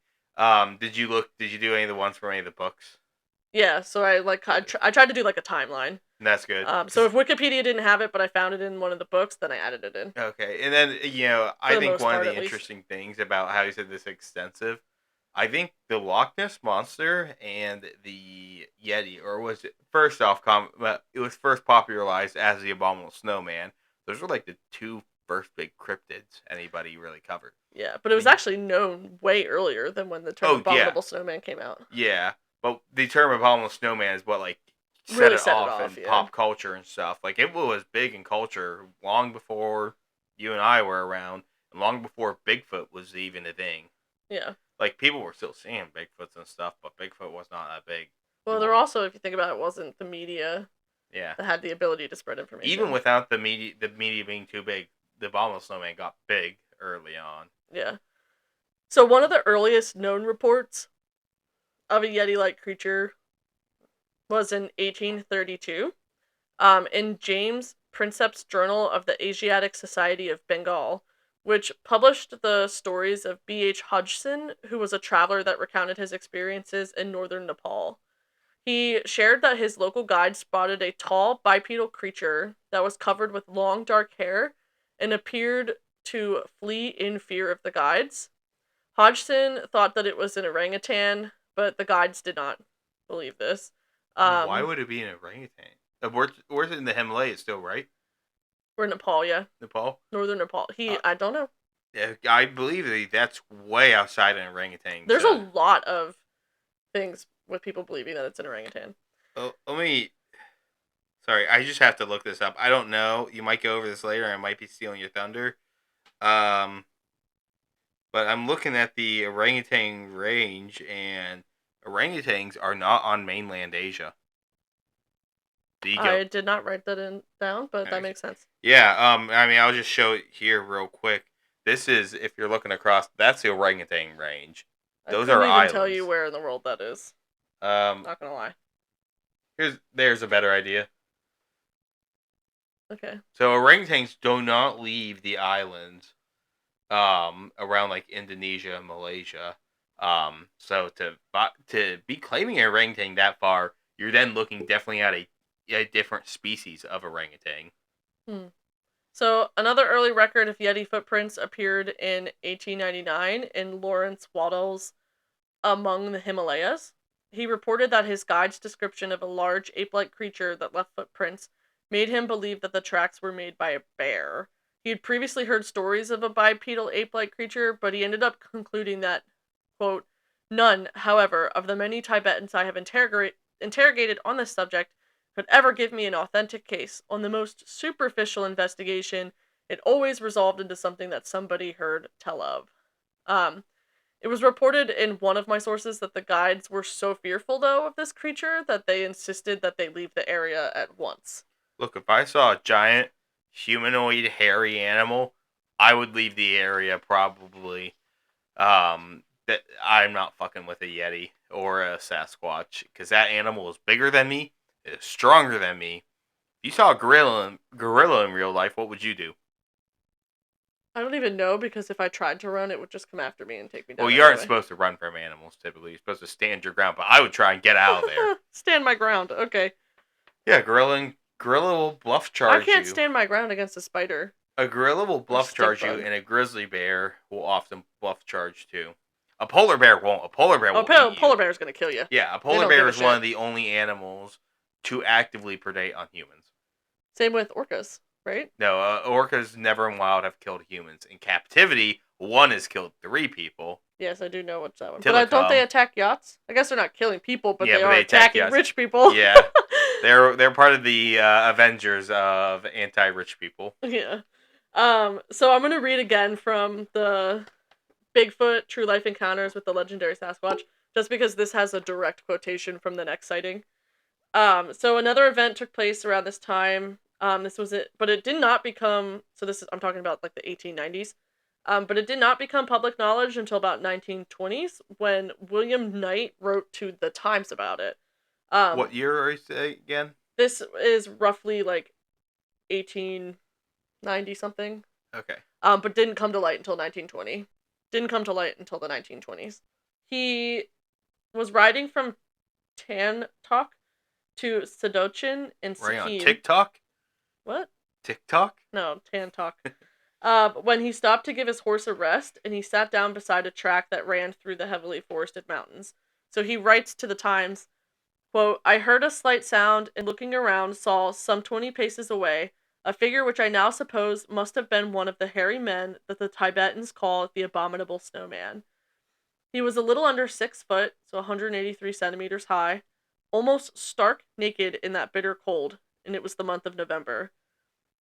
Did you look? Did you do any of the ones from any of the books? Yeah, so I tried to do like a timeline. That's good. So if Wikipedia didn't have it, but I found it in one of the books, then I added it in. Okay, and then For I the think most one of part, the at least. interesting things about how you said this extensive, I think the Loch Ness monster and the Yeti, or was it first off? It was first popularized as the Abominable Snowman. Those were like the two first big cryptids anybody really covered. Yeah, but it was actually known way earlier than when the term Oh yeah, abominable snowman came out. yeah, but the term Abominable Snowman is what like set Really it set it off off, in yeah. pop culture and stuff. Like it was big in culture long before you and I were around, and long before Bigfoot was even a thing. Yeah. Like people were still seeing Bigfoots and stuff, but Bigfoot was not that big. Well, there People, also, if you think about it, wasn't the media yeah. that had the ability to spread Even information. without the media being too big, the Abominable Snowman got big early on. Yeah. So one of the earliest known reports of a Yeti-like creature was in 1832, in James Princeps' Journal of the Asiatic Society of Bengal, which published the stories of B.H. Hodgson, who was a traveler that recounted his experiences in northern Nepal. He shared that his local guide spotted a tall bipedal creature that was covered with long dark hair and appeared to flee in fear of the guides. Hodgson thought that it was an orangutan, but the guides did not believe this. Why Um, would it be an orangutan? We're in the Himalayas still, right? we're in Nepal, yeah, Nepal. northern Nepal. Uh, I don't know. yeah, I believe that's way outside an orangutan. There's So a lot of things with people believing that it's an orangutan. let me. Sorry, I just have to look this up. I don't know. You might go over this later. I might be stealing your thunder. Um, but I'm looking at the orangutan range, and orangutans are not on mainland Asia. Do you go? I did not write that down, but that Okay. makes sense. Yeah. I mean, I'll just show it here real quick. This is if you're looking across. That's the orangutan range. I Those couldn't are even tell you islands. where in the world that is. Um, Not gonna lie. there's a better idea. Okay. So orangutans do not leave the islands around like Indonesia and Malaysia. So to be claiming an orangutan that far, you're then looking definitely at a different species of orangutan. Hmm. So another early record of Yeti footprints appeared in 1899 in Lawrence Waddell's Among the Himalayas. He reported that his guide's description of a large ape-like creature that left footprints made him believe that the tracks were made by a bear. He had previously heard stories of a bipedal ape-like creature, but he ended up concluding that, quote, none, however, of the many Tibetans I have interrogated on this subject could ever give me an authentic case. On the most superficial investigation, it always resolved into something that somebody heard tell of. Um, it was reported in one of my sources that the guides were so fearful, though, of this creature that they insisted that they leave the area at once. Look, if I saw a giant humanoid hairy animal, I would leave the area probably. That I'm not fucking with a Yeti or a Sasquatch because that animal is bigger than me, is stronger than me. If you saw a gorilla in real life, what would you do? I don't even know because if I tried to run, it would just come after me and take me Well, down you aren't anyway. supposed to run from animals typically. You're supposed to stand your ground, but I would try and get out of there. Stand my ground. Okay. Yeah, gorilla will bluff I charge can't you. stand my ground against a spider. A gorilla will Or bluff stick charge you, bug. and a grizzly bear will often bluff charge too. A polar bear won't. A polar bear Oh, will eat you. polar bear's gonna kill you. Yeah, a They polar don't give bear a is one shit. of the only animals to actively predate on humans. Same with orcas, right? No, orcas never in wild have killed humans. In captivity, one has killed 3 people. Yes, I do know what's that one. But don't they Tillicum. attack yachts? I guess they're not killing people, but Yeah, they but are they attack attacking yachts. rich people. Yeah, they're part of the Avengers of anti-rich people. Yeah. So I'm gonna read again from the Bigfoot True Life Encounters with the Legendary Sasquatch, just because this has a direct quotation from the next sighting. So another event took place around this time. This was it, but it did not become. So this is I'm talking about like the 1890s. But it did not become public knowledge until about 1920s when William Knight wrote to the Times about it. What Um, year are you saying again? this is roughly like 1890 something. Okay. But didn't come to light until 1920. Didn't come to light until the 1920s. He was riding from Tantok to Sadochin in Right on Sikkim. TikTok? What? TikTok? No, Tantok. When he stopped to give his horse a rest, and he sat down beside a track that ran through the heavily forested mountains. So he writes to the Times, quote, I heard a slight sound, and looking around saw, some 20 paces away, a figure which I now suppose must have been one of the hairy men that the Tibetans call the abominable snowman. He was a little under 6 foot, so 183 centimeters high, almost stark naked in that bitter cold, and it was the month of November.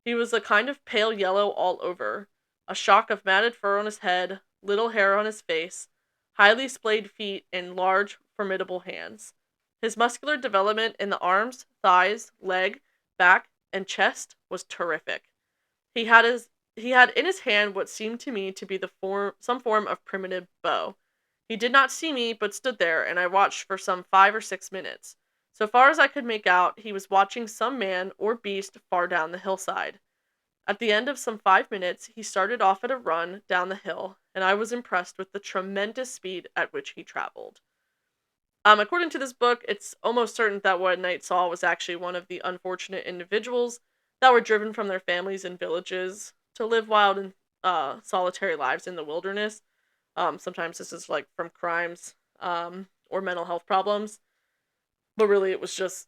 He was a kind of pale yellow all over, a shock of matted fur on his head, little hair on his face, highly splayed feet, and large, formidable hands. His muscular development in the arms, thighs, leg, back, and chest was terrific. He had his he had in his hand what seemed to me to be some form of primitive bow. He did not see me, but stood there, and I watched for some 5 or 6 minutes. So far as I could make out, he was watching some man or beast far down the hillside. At the end of some 5 minutes, he started off at a run down the hill, and I was impressed with the tremendous speed at which he traveled. According to this book, it's almost certain that what Knight saw was actually one of the unfortunate individuals that were driven from their families and villages to live wild and solitary lives in the wilderness. Sometimes this is like from crimes or mental health problems, but really it was just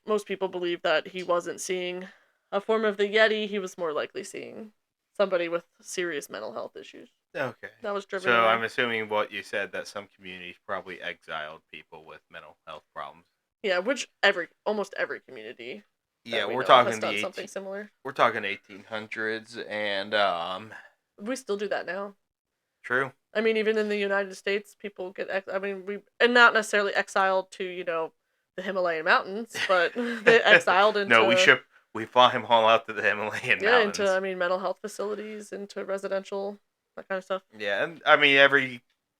most people believe that he wasn't seeing a form of the Yeti, he was more likely seeing somebody with serious mental health issues Okay. that was driven So away. I'm assuming what you said that some communities probably exiled people with mental health problems. Yeah, which almost every community Yeah, that we we're know has talking done something similar. we're talking 1800s and We still do that now. true. I mean, even in the United States, people and not necessarily exiled to, the Himalayan mountains, but they exiled No, into, we fly them all out to the Himalayan yeah, into, mountains. mental health facilities, into residential, that kind of stuff. Yeah, and I mean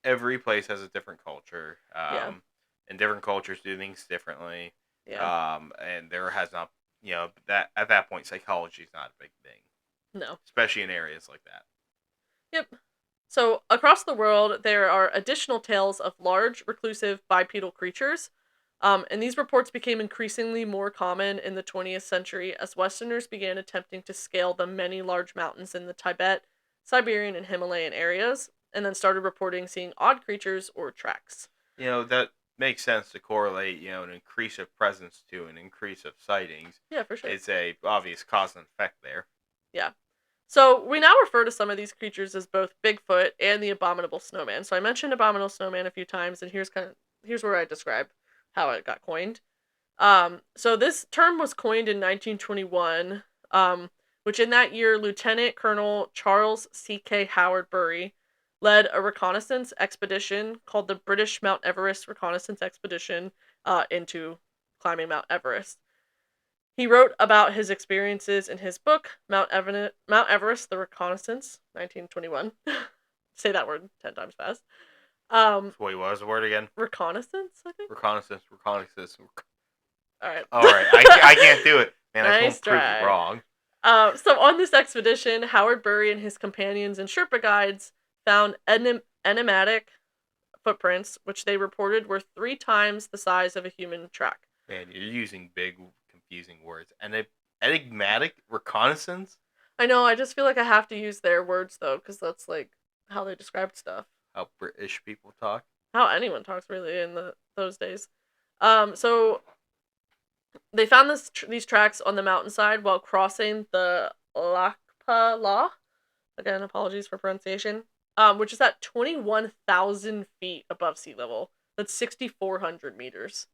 every place has a different culture. Yeah, And different cultures do things differently. yeah, And there has not, that at that point psychology is not a big thing, no. especially in areas like that. Yep. So, across the world, there are additional tales of large, reclusive, bipedal creatures, and these reports became increasingly more common in the 20th century as Westerners began attempting to scale the many large mountains in the Tibet, Siberian, and Himalayan areas, and then started reporting seeing odd creatures or tracks. That makes sense to correlate, an increase of presence to an increase of sightings. Yeah, for sure. It's a obvious cause and effect there. Yeah. So we now refer to some of these creatures as both Bigfoot and the abominable snowman. So I mentioned abominable snowman a few times, and here's where I describe how it got coined. So this term was coined in 1921, which in that year, Lieutenant Colonel Charles C.K. Howard Bury led a reconnaissance expedition called the British Mount Everest Reconnaissance Expedition into climbing Mount Everest. He wrote about his experiences in his book, Mount Everest, The Reconnaissance, 1921. Say that word 10 times fast. Wait, what was the word again? Reconnaissance, I think? Reconnaissance. Alright. All right, I can't do it, man. I Nice won't prove try. you wrong. So on this expedition, Howard Bury and his companions and Sherpa guides found enigmatic footprints, which they reported were 3 times the size of a human track. Man, you're using big, confusing words. And enigmatic reconnaissance? I know, I just feel like I have to use their words, though, because that's, like, how they described stuff. How British people talk? How anyone talks, really, in those days. So they found these tracks on the mountainside while crossing the Lakpa. Again, apologies for pronunciation. Which is at 21,000 feet above sea level. That's 6,400 meters.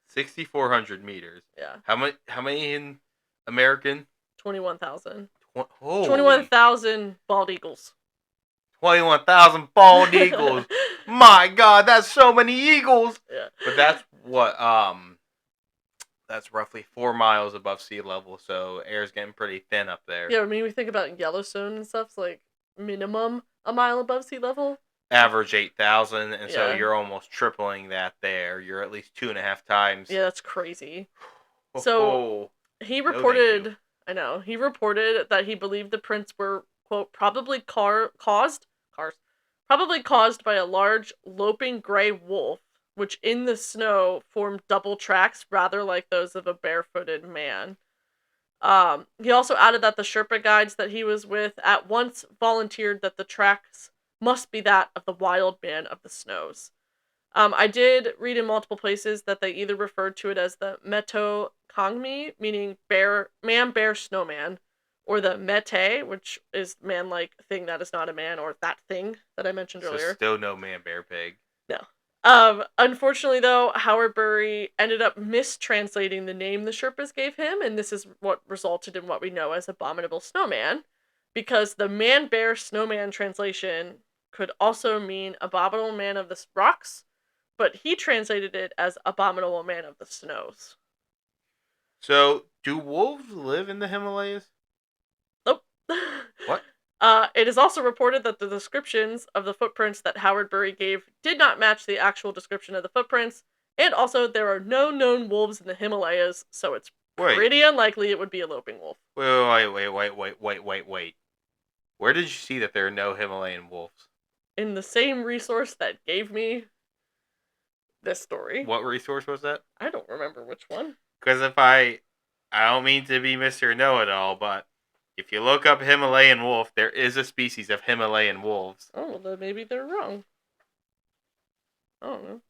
6,400 meters. Yeah. How many in American? 21,000. Holy. 21,000 bald eagles. 21,000 bald eagles. My God, that's so many eagles. Yeah. But that's what That's roughly 4 miles above sea level, so air's getting pretty thin up there. Yeah, I mean, we think about Yellowstone and stuff, it's like minimum a mile above sea level. Average 8,000, and so Yeah. you're almost tripling that there. You're at least 2.5 times. Yeah, that's crazy. So Oh, he no, thank you. reported, I know, he reported that he believed the prints were, quote, probably caused by a large loping gray wolf, which in the snow formed double tracks rather like those of a barefooted man. He also added that the Sherpa guides that he was with at once volunteered that the tracks must be that of the wild man of the snows. I did read in multiple places that they either referred to it as the Meto Kongmi, meaning bear, snowman, or the Mete, which is man-like thing that is not a man, or that thing that I mentioned So earlier. still no man, bear, pig. No. Unfortunately, though, Howard Bury ended up mistranslating the name the Sherpas gave him, and this is what resulted in what we know as Abominable Snowman, because the man bear snowman translation could also mean Abominable Man of the Rocks, but he translated it as Abominable Man of the Snows. So, do wolves live in the Himalayas? Nope. What? It is also reported that the descriptions of the footprints that Howard Bury gave did not match the actual description of the footprints, and also there are no known wolves in the Himalayas, so it's Wait, pretty unlikely it would be a loping wolf. wait. Where did you see that there are no Himalayan wolves? In the same resource that gave me this story. What resource was that? I don't remember which one. Because I don't mean to be Mr. Know-It-all, but if you look up Himalayan wolf, there is a species of Himalayan wolves. Oh, well, then maybe they're wrong. I don't know.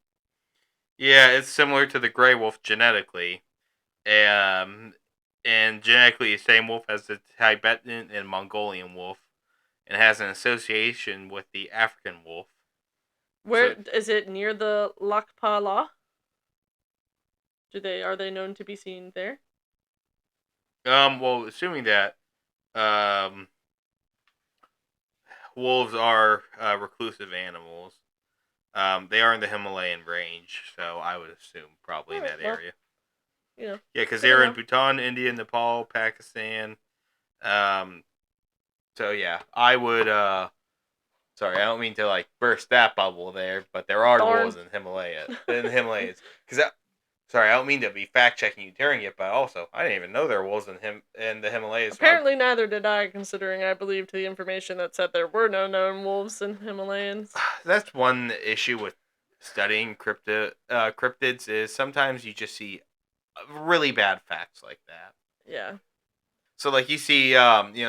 Yeah, it's similar to the gray wolf genetically. And genetically, the same wolf as the Tibetan and Mongolian wolf, and has an association with the African wolf. Where is it near the Loch La? Are they known to be seen there? Well, assuming that um, wolves are reclusive animals, they are in the Himalayan range, so I would assume probably in that area. Yeah, because they're in Bhutan, India, Nepal, Pakistan. So yeah, I would. Sorry, I don't mean to like burst that bubble there, but there are wolves in the Himalayas. Sorry, I don't mean to be fact checking you during it, but also I didn't even know there were wolves in the Himalayas. Apparently, neither did I, considering I believed the information that said there were no known wolves in Himalayas. That's one issue with studying cryptids is sometimes you just see really bad facts like that. Yeah. So like you see,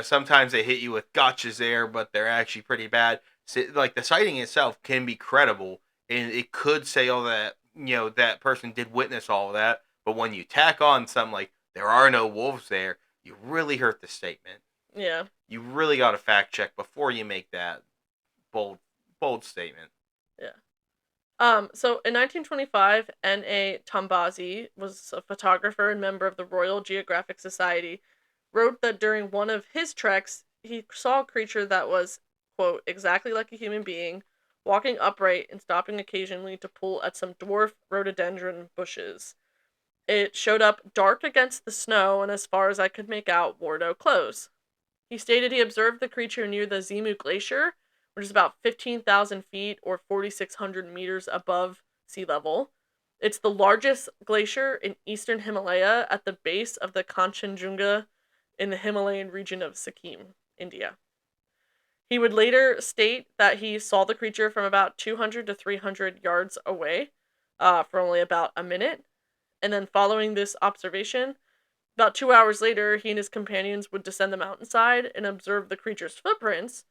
sometimes they hit you with gotchas there, but they're actually pretty bad. So, like the sighting itself can be credible, and it could say all that that person did witness all of that. But when you tack on something like there are no wolves there, you really hurt the statement. Yeah. You really got to fact check before you make that bold statement. Yeah. So in 1925, N.A. Tombazi was a photographer and member of the Royal Geographic Society, wrote that during one of his treks, he saw a creature that was, quote, exactly like a human being, walking upright and stopping occasionally to pull at some dwarf rhododendron bushes. It showed up dark against the snow and, as far as I could make out, wore no clothes. He stated he observed the creature near the Zimu Glacier, which is about 15,000 feet or 4,600 meters above sea level. It's the largest glacier in eastern Himalaya at the base of the Kanchenjunga in the Himalayan region of Sikkim, India. He would later state that he saw the creature from about 200 to 300 yards away for only about a minute. And then following this observation, about 2 hours later, he and his companions would descend the mountainside and observe the creature's footprints,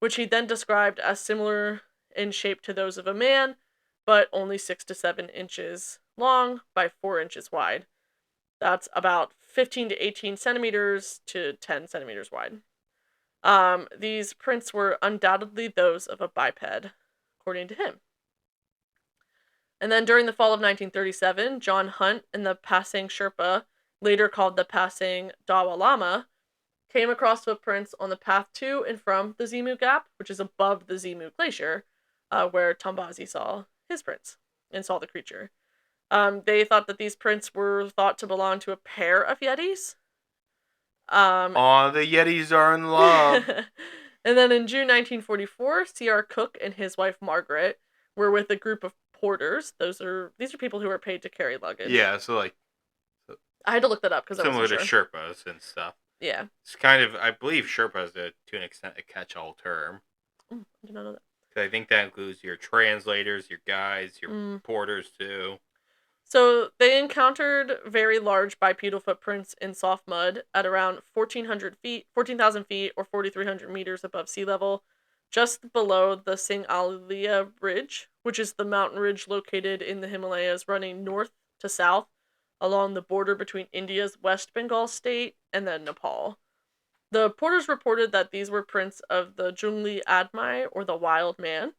which he then described as similar in shape to those of a man, but only 6 to 7 inches long by 4 inches wide. That's about 15 to 18 centimeters to 10 centimeters wide. These prints were undoubtedly those of a biped, according to him. And then during the fall of 1937, John Hunt and the Pasang Sherpa, later called the Pasang Dawa Lama, came across footprints on the path to and from the Zimu Gap, which is above the Zimu Glacier, where Tombazi saw his prints and saw the creature. They thought that these prints were thought to belong to a pair of Yetis. Um, Aw, the Yetis are in love. and then in June 1944, C.R. Cook and his wife Margaret were with a group of porters. These are people who are paid to carry luggage. Yeah, so like I had to look that up because I similar wasn't to sure. Sherpas and stuff. Yeah. It's kind of, I believe Sherpas is to an extent a catch-all term. I did not know that. 'Cause I think that includes your translators, your guides, your Mm. porters too. So they encountered very large bipedal footprints in soft mud at around 14,000 feet, or 4,300 meters above sea level, just below the Singalia Ridge, which is the mountain ridge located in the Himalayas running north to south along the border between India's West Bengal state and then Nepal. The porters reported that these were prints of the Jungli Admai, or the wild man.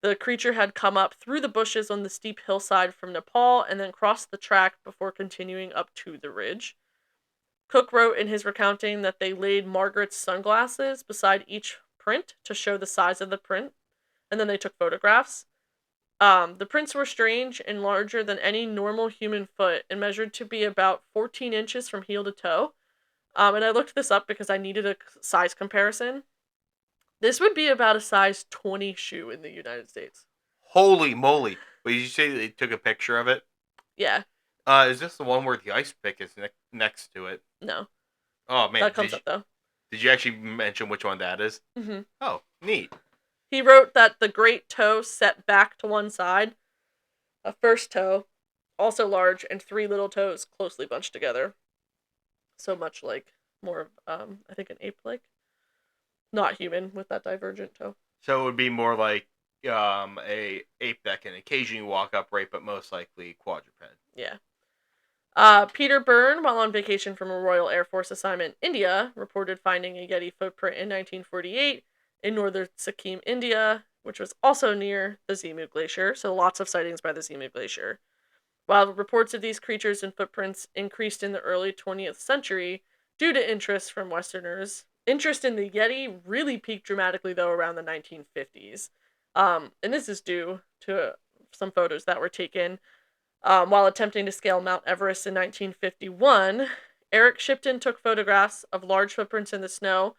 The creature had come up through the bushes on the steep hillside from Nepal and then crossed the track before continuing up to the ridge. Cook wrote in his recounting that they laid Margaret's sunglasses beside each print to show the size of the print, and then they took photographs. The prints were strange and larger than any normal human foot and measured to be about 14 inches from heel to toe. And I looked this up because I needed a size comparison. This would be about a size 20 shoe in the United States. Holy moly! But did you say they took a picture of it? Yeah, Is this the one where the ice pick is next to it? no. Oh man, That comes up though. did you actually mention which one that is? hmm Oh, neat. He wrote that the great toe set back to one side, a first toe, also large, and three little toes closely bunched together. So much like more of, I think an ape-like. Not human with that divergent toe. So it would be more like a ape that can occasionally walk upright, but most likely quadruped. Yeah. Peter Byrne, while on vacation from a Royal Air Force assignment in India, reported finding a Yeti footprint in 1948 in northern Sikkim, India, which was also near the Zimu Glacier, so lots of sightings by the Zimu Glacier. While reports of these creatures and footprints increased in the early 20th century due to interest from Westerners, interest in the Yeti really peaked dramatically, though, around the 1950s. And this is due to some photos that were taken while attempting to scale Mount Everest in 1951. Eric Shipton took photographs of large footprints in the snow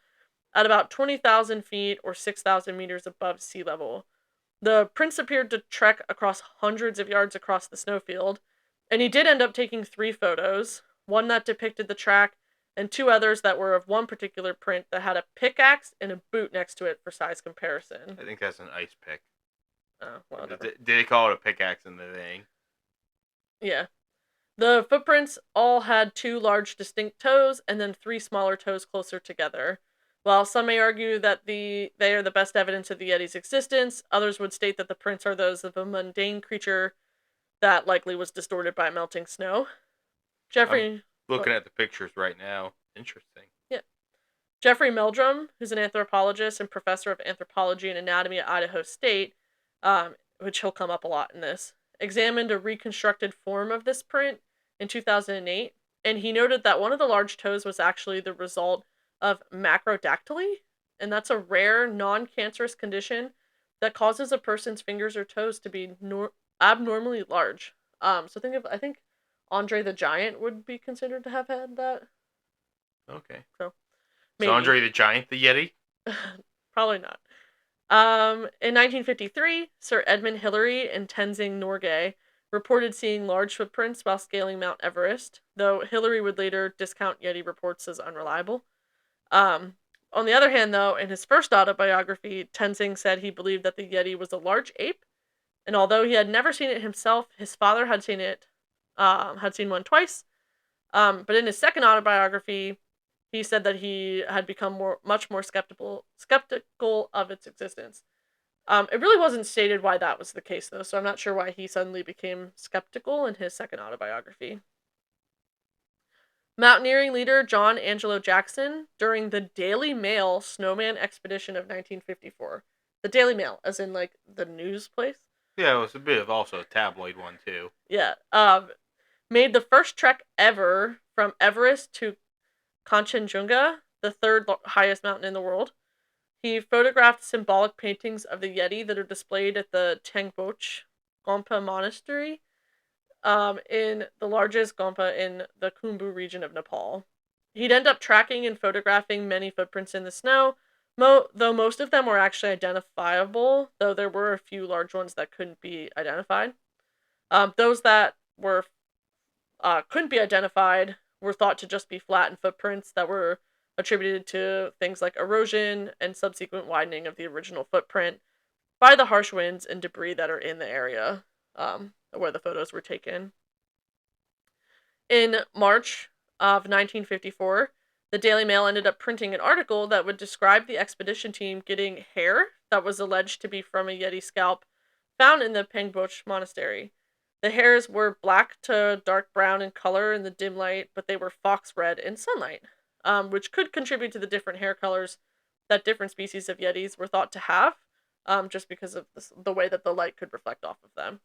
at about 20,000 feet or 6,000 meters above sea level. The prints appeared to trek across hundreds of yards across the snowfield, and he did end up taking 3 photos, one that depicted the track, and 2 others that were of one particular print that had a pickaxe and a boot next to it for size comparison. I think that's an ice pick. Oh, well, Did they call it a pickaxe in the thing? yeah. The footprints all had 2 large distinct toes and then 3 smaller toes closer together. While some may argue that they are the best evidence of the Yeti's existence, others would state that the prints are those of a mundane creature that likely was distorted by melting snow. Jeffrey, Looking at the pictures right now. Interesting. yeah, Jeffrey Meldrum, who's an anthropologist and professor of anthropology and anatomy at Idaho State, which he'll come up a lot in this, examined a reconstructed form of this print in 2008, and he noted that one of the large toes was actually the result of macrodactyly, and that's a rare, non-cancerous condition that causes a person's fingers or toes to be abnormally large. So I think Andre the Giant would be considered to have had that. Okay. So So maybe. Andre the Giant, the Yeti? Probably not. In 1953, Sir Edmund Hillary and Tenzing Norgay reported seeing large footprints while scaling Mount Everest, though Hillary would later discount Yeti reports as unreliable. On the other hand, though, in his first autobiography, Tenzing said he believed that the Yeti was a large ape, and although he had never seen it himself, his father had seen one twice. But in his second autobiography, he said that he had become much more skeptical of its existence. It really wasn't stated why that was the case, though, so I'm not sure why he suddenly became skeptical in his second autobiography. Mountaineering leader John Angelo Jackson, during the Daily Mail snowman expedition of 1954. The Daily Mail, as in, like, the news place? Yeah, it was a bit of also a tabloid one, too. Yeah. Made the first trek ever from Everest to Kanchenjunga, the third highest mountain in the world. He photographed symbolic paintings of the Yeti that are displayed at the Tengboche Gompa Monastery. in the largest gompa in the Khumbu region of Nepal. He'd end up tracking and photographing many footprints in the snow, though most of them were actually identifiable, though there were a few large ones that couldn't be identified. Those that were couldn't be identified were thought to just be flattened footprints that were attributed to things like erosion and subsequent widening of the original footprint by the harsh winds and debris that are in the area where the photos were taken. In March of 1954, the Daily Mail ended up printing an article that would describe the expedition team getting hair that was alleged to be from a Yeti scalp found in the Pengboch Monastery. The hairs were black to dark brown in color in the dim light, but they were fox red in sunlight, which could contribute to the different hair colors that different species of Yetis were thought to have, just because of the way that the light could reflect off of them.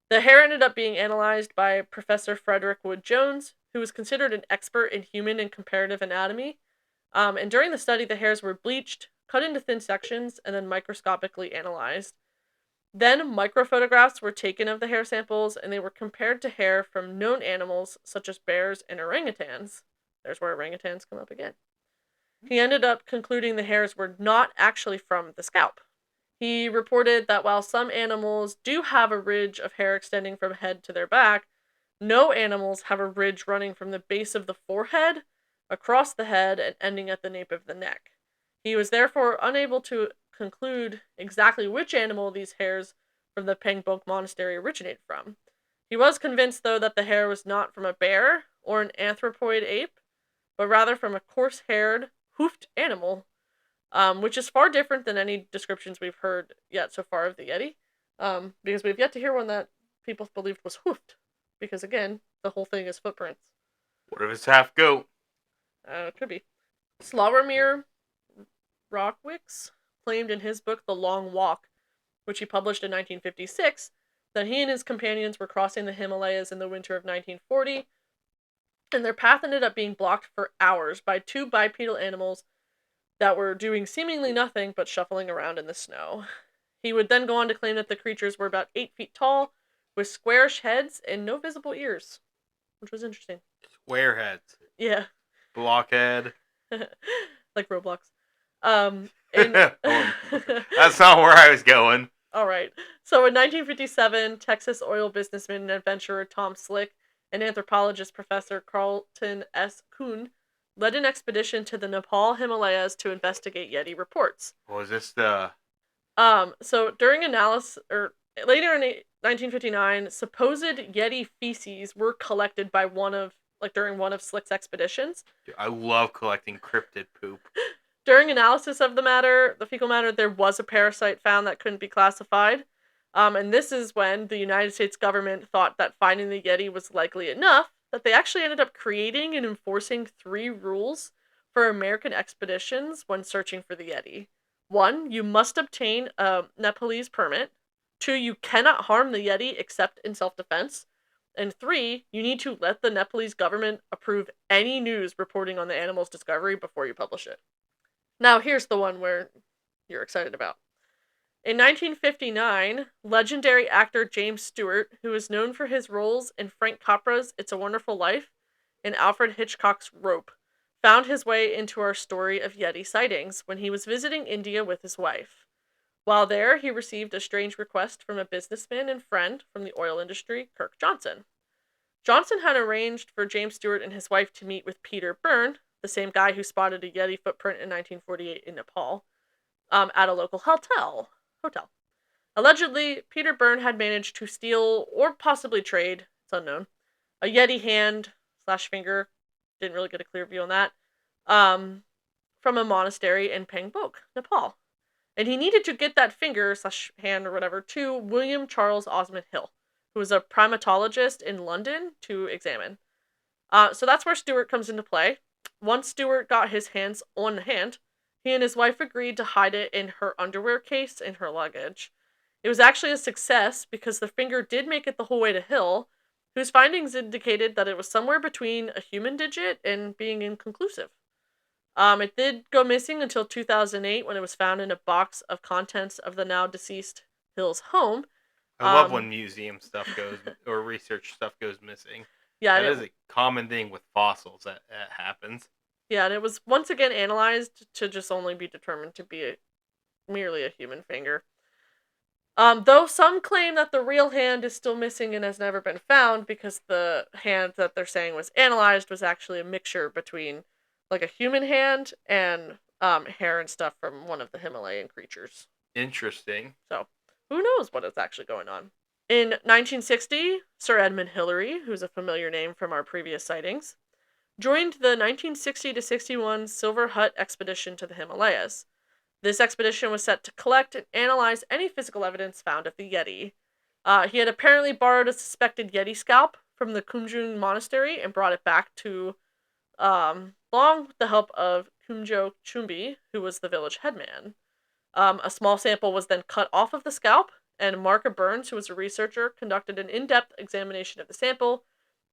The hair ended up being analyzed by Professor Frederick Wood Jones, who was considered an expert in human and comparative anatomy. And during the study, the hairs were bleached, cut into thin sections, and then microscopically analyzed. Then microphotographs were taken of the hair samples, and they were compared to hair from known animals such as bears and orangutans. There's where orangutans come up again. He ended up concluding the hairs were not actually from the scalp. He reported that while some animals do have a ridge of hair extending from head to their back, no animals have a ridge running from the base of the forehead, across the head, and ending at the nape of the neck. He was therefore unable to conclude exactly which animal these hairs from the Pengboch Monastery originated from. He was convinced, though, that the hair was not from a bear or an anthropoid ape, but rather from a coarse-haired, hoofed animal, which is far different than any descriptions we've heard yet so far of the Yeti, because we've yet to hear one that people believed was hoofed, because again, the whole thing is footprints. What if it's half goat? It could be. Slawomir Rockwicks claimed in his book The Long Walk, which he published in 1956, that he and his companions were crossing the Himalayas in the winter of 1940, and their path ended up being blocked for hours by two bipedal animals that were doing seemingly nothing but shuffling around in the snow. He would then go on to claim that the creatures were about 8 feet tall, with squarish heads and no visible ears, which was interesting. Square heads. Yeah. Blockhead. Like Roblox. That's not where I was going. All right. So in 1957, Texas oil businessman and adventurer Tom Slick and anthropologist Professor Carlton S. Kuhn led an expedition to the Nepal Himalayas to investigate Yeti reports. Was this the... So during analysis, or later in 1959, supposed Yeti feces were collected by during one of Slick's expeditions. Dude, I love collecting cryptid poop. During analysis of the fecal matter, there was a parasite found that couldn't be classified. And this is when the United States government thought that finding the Yeti was likely enough that they actually ended up creating and enforcing 3 rules for American expeditions when searching for the Yeti. 1, you must obtain a Nepalese permit. 2, you cannot harm the Yeti except in self-defense. And 3, you need to let the Nepalese government approve any news reporting on the animal's discovery before you publish it. Now, here's the one where you're excited about. In 1959, legendary actor James Stewart, who is known for his roles in Frank Capra's It's a Wonderful Life and Alfred Hitchcock's Rope, found his way into our story of Yeti sightings when he was visiting India with his wife. While there, he received a strange request from a businessman and friend from the oil industry, Kirk Johnson. Johnson had arranged for James Stewart and his wife to meet with Peter Byrne, the same guy who spotted a Yeti footprint in 1948 in Nepal, at a local hotel. Allegedly, Peter Byrne had managed to steal, or possibly trade, it's unknown, a Yeti hand/finger, didn't really get a clear view on that, from a monastery in Pengboch, Nepal. And he needed to get that finger/hand or whatever to William Charles Osmond Hill, who was a primatologist in London, to examine. So that's where Stewart comes into play. Once Stewart got his hands on the hand, he and his wife agreed to hide it in her underwear case in her luggage. It was actually a success because the finger did make it the whole way to Hill, whose findings indicated that it was somewhere between a human digit and being inconclusive. It did go missing until 2008 when it was found in a box of contents of the now deceased Hill's home. I love Um, when museum stuff goes or research stuff goes missing. yeah, That is a common thing with fossils that happens. and it was once again analyzed to just only be determined to be merely a human finger. Though some claim that the real hand is still missing and has never been found because the hand that they're saying was analyzed was actually a mixture between like a human hand and hair and stuff from one of the Himalayan creatures. Interesting. So, who knows what is actually going on? In 1960, Sir Edmund Hillary, who's a familiar name from our previous sightings, joined the 1960 to 61 Silver Hut expedition to the Himalayas. This expedition was set to collect and analyze any physical evidence found at the Yeti. He had apparently borrowed a suspected Yeti scalp from the Kumjung monastery and brought it back to Long with the help of Kumjo Chumbi, who was the village headman. A small sample was then cut off of the scalp, and Marka Burns, who was a researcher, conducted an in-depth examination of the sample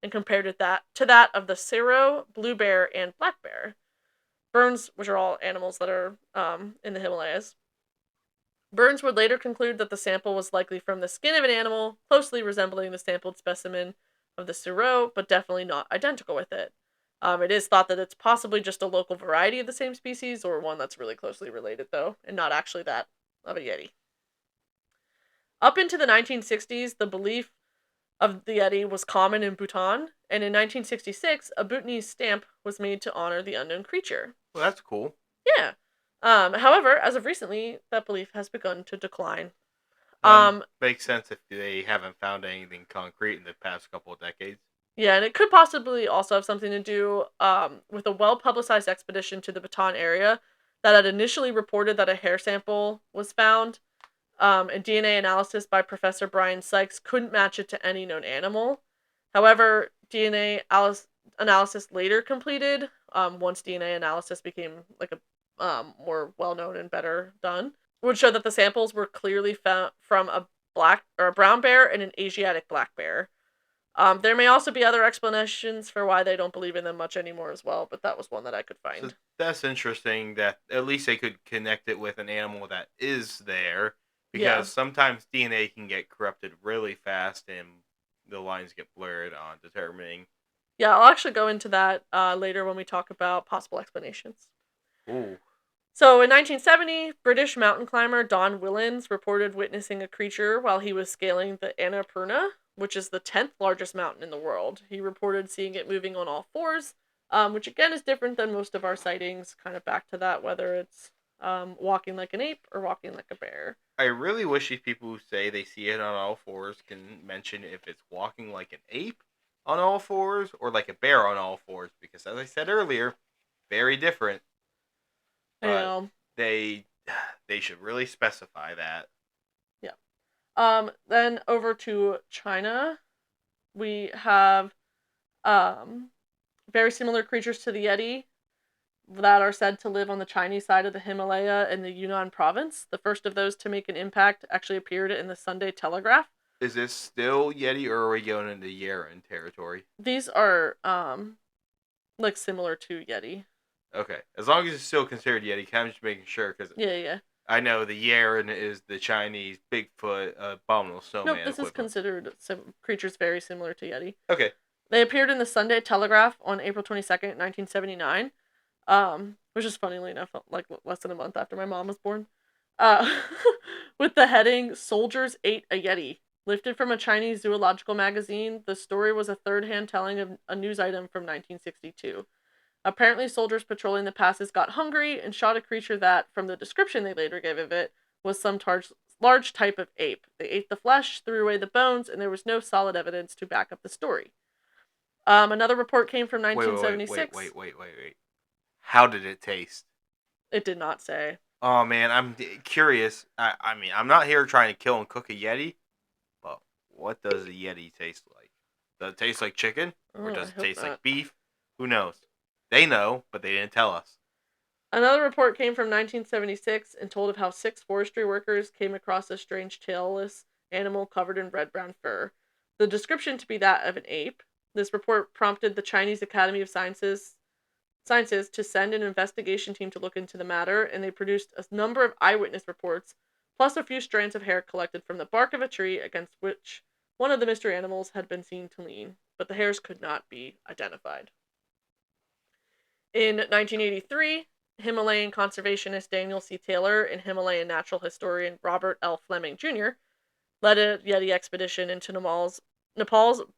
and compared it to that of the serow, blue bear, and black bear. Burns, which are all animals that are in the Himalayas. Burns would later conclude that the sample was likely from the skin of an animal, closely resembling the sampled specimen of the serow, but definitely not identical with it. It is thought that it's possibly just a local variety of the same species, or one that's really closely related, though, and not actually that of a Yeti. Up into the 1960s, the belief of the Yeti was common in Bhutan, and in 1966, a Bhutanese stamp was made to honor the unknown creature. Well, that's cool. Yeah. However, as of recently, that belief has begun to decline. Makes sense if they haven't found anything concrete in the past couple of decades. Yeah, and it could possibly also have something to do with a well-publicized expedition to the Bataan area that had initially reported that a hair sample was found, and DNA analysis by Professor Brian Sykes couldn't match it to any known animal. However, DNA analysis later completed, once DNA analysis became like a more well-known and better done, would show that the samples were clearly found from a black or a brown bear and an Asiatic black bear. There may also be other explanations for why they don't believe in them much anymore as well, but that was one that I could find. So that's interesting that at least they could connect it with an animal that is there, because sometimes DNA can get corrupted really fast and the lines get blurred on determining. Yeah, I'll actually go into that later when we talk about possible explanations. Ooh. So in 1970, British mountain climber Don Willens reported witnessing a creature while he was scaling the Annapurna, which is the 10th largest mountain in the world. He reported seeing it moving on all fours, which again is different than most of our sightings, kind of back to that, whether it's walking like an ape or walking like a bear. I really wish these people who say they see it on all fours can mention if it's walking like an ape on all fours or like a bear on all fours, because as I said earlier, very different. I know. They should really specify that. Then over to China, we have very similar creatures to the Yeti that are said to live on the Chinese side of the Himalaya in the Yunnan province. The first of those to make an impact actually appeared in the Sunday Telegraph. Is this still Yeti, or are we going into Yeren territory? These are like similar to Yeti. Okay, as long as it's still considered Yeti, I'm just making sure, because Yeah. I know the Yeren is the Chinese Bigfoot abominable snowman. Nope, this is considered creatures very similar to Yeti. Okay. They appeared in the Sunday Telegraph on April 22nd, 1979, which is funnily enough like less than a month after my mom was born, with the heading, "Soldiers Ate a Yeti." Lifted from a Chinese zoological magazine, the story was a third-hand telling of a news item from 1962. Apparently, soldiers patrolling the passes got hungry and shot a creature that, from the description they later gave of it, was some large type of ape. They ate the flesh, threw away the bones, and there was no solid evidence to back up the story. Another report came from 1976. Wait. How did it taste? It did not say. Oh, man, I'm curious. I mean, I'm not here trying to kill and cook a Yeti, but what does a Yeti taste like? Does it taste like chicken? Or does it taste like beef? Who knows? They know, but they didn't tell us. Another report came from 1976 and told of how 6 forestry workers came across a strange tailless animal covered in red-brown fur. The description to be that of an ape. This report prompted the Chinese Academy of Sciences to send an investigation team to look into the matter, and they produced a number of eyewitness reports, plus a few strands of hair collected from the bark of a tree against which one of the mystery animals had been seen to lean, but the hairs could not be identified. In 1983, Himalayan conservationist Daniel C. Taylor and Himalayan natural historian Robert L. Fleming Jr. led a Yeti expedition into Nepal's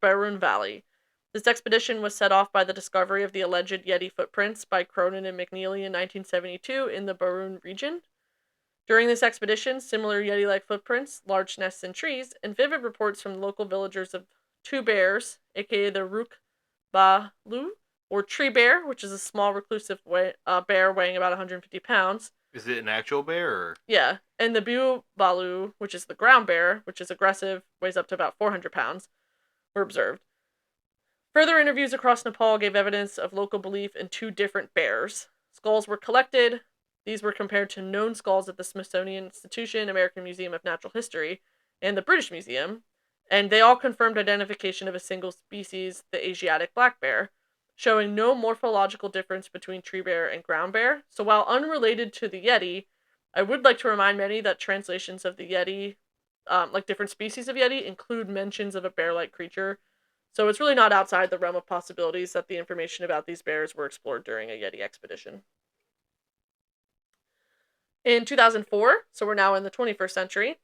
Barun Valley. This expedition was set off by the discovery of the alleged Yeti footprints by Cronin and McNeely in 1972 in the Barun region. During this expedition, similar Yeti-like footprints, large nests in trees, and vivid reports from local villagers of two bears, aka the Ruk Balu, or tree bear, which is a small reclusive bear weighing about 150 pounds. Is it an actual bear? Or? Yeah, and the Bu Balu, which is the ground bear, which is aggressive, weighs up to about 400 pounds, were observed. Further interviews across Nepal gave evidence of local belief in two different bears. Skulls were collected. These were compared to known skulls at the Smithsonian Institution, American Museum of Natural History, and the British Museum, and they all confirmed identification of a single species, the Asiatic black bear, showing no morphological difference between tree bear and ground bear. So while unrelated to the Yeti, I would like to remind many that translations of the Yeti, like different species of Yeti, include mentions of a bear-like creature. So it's really not outside the realm of possibilities that the information about these bears were explored during a Yeti expedition. In 2004, so we're now in the 21st century,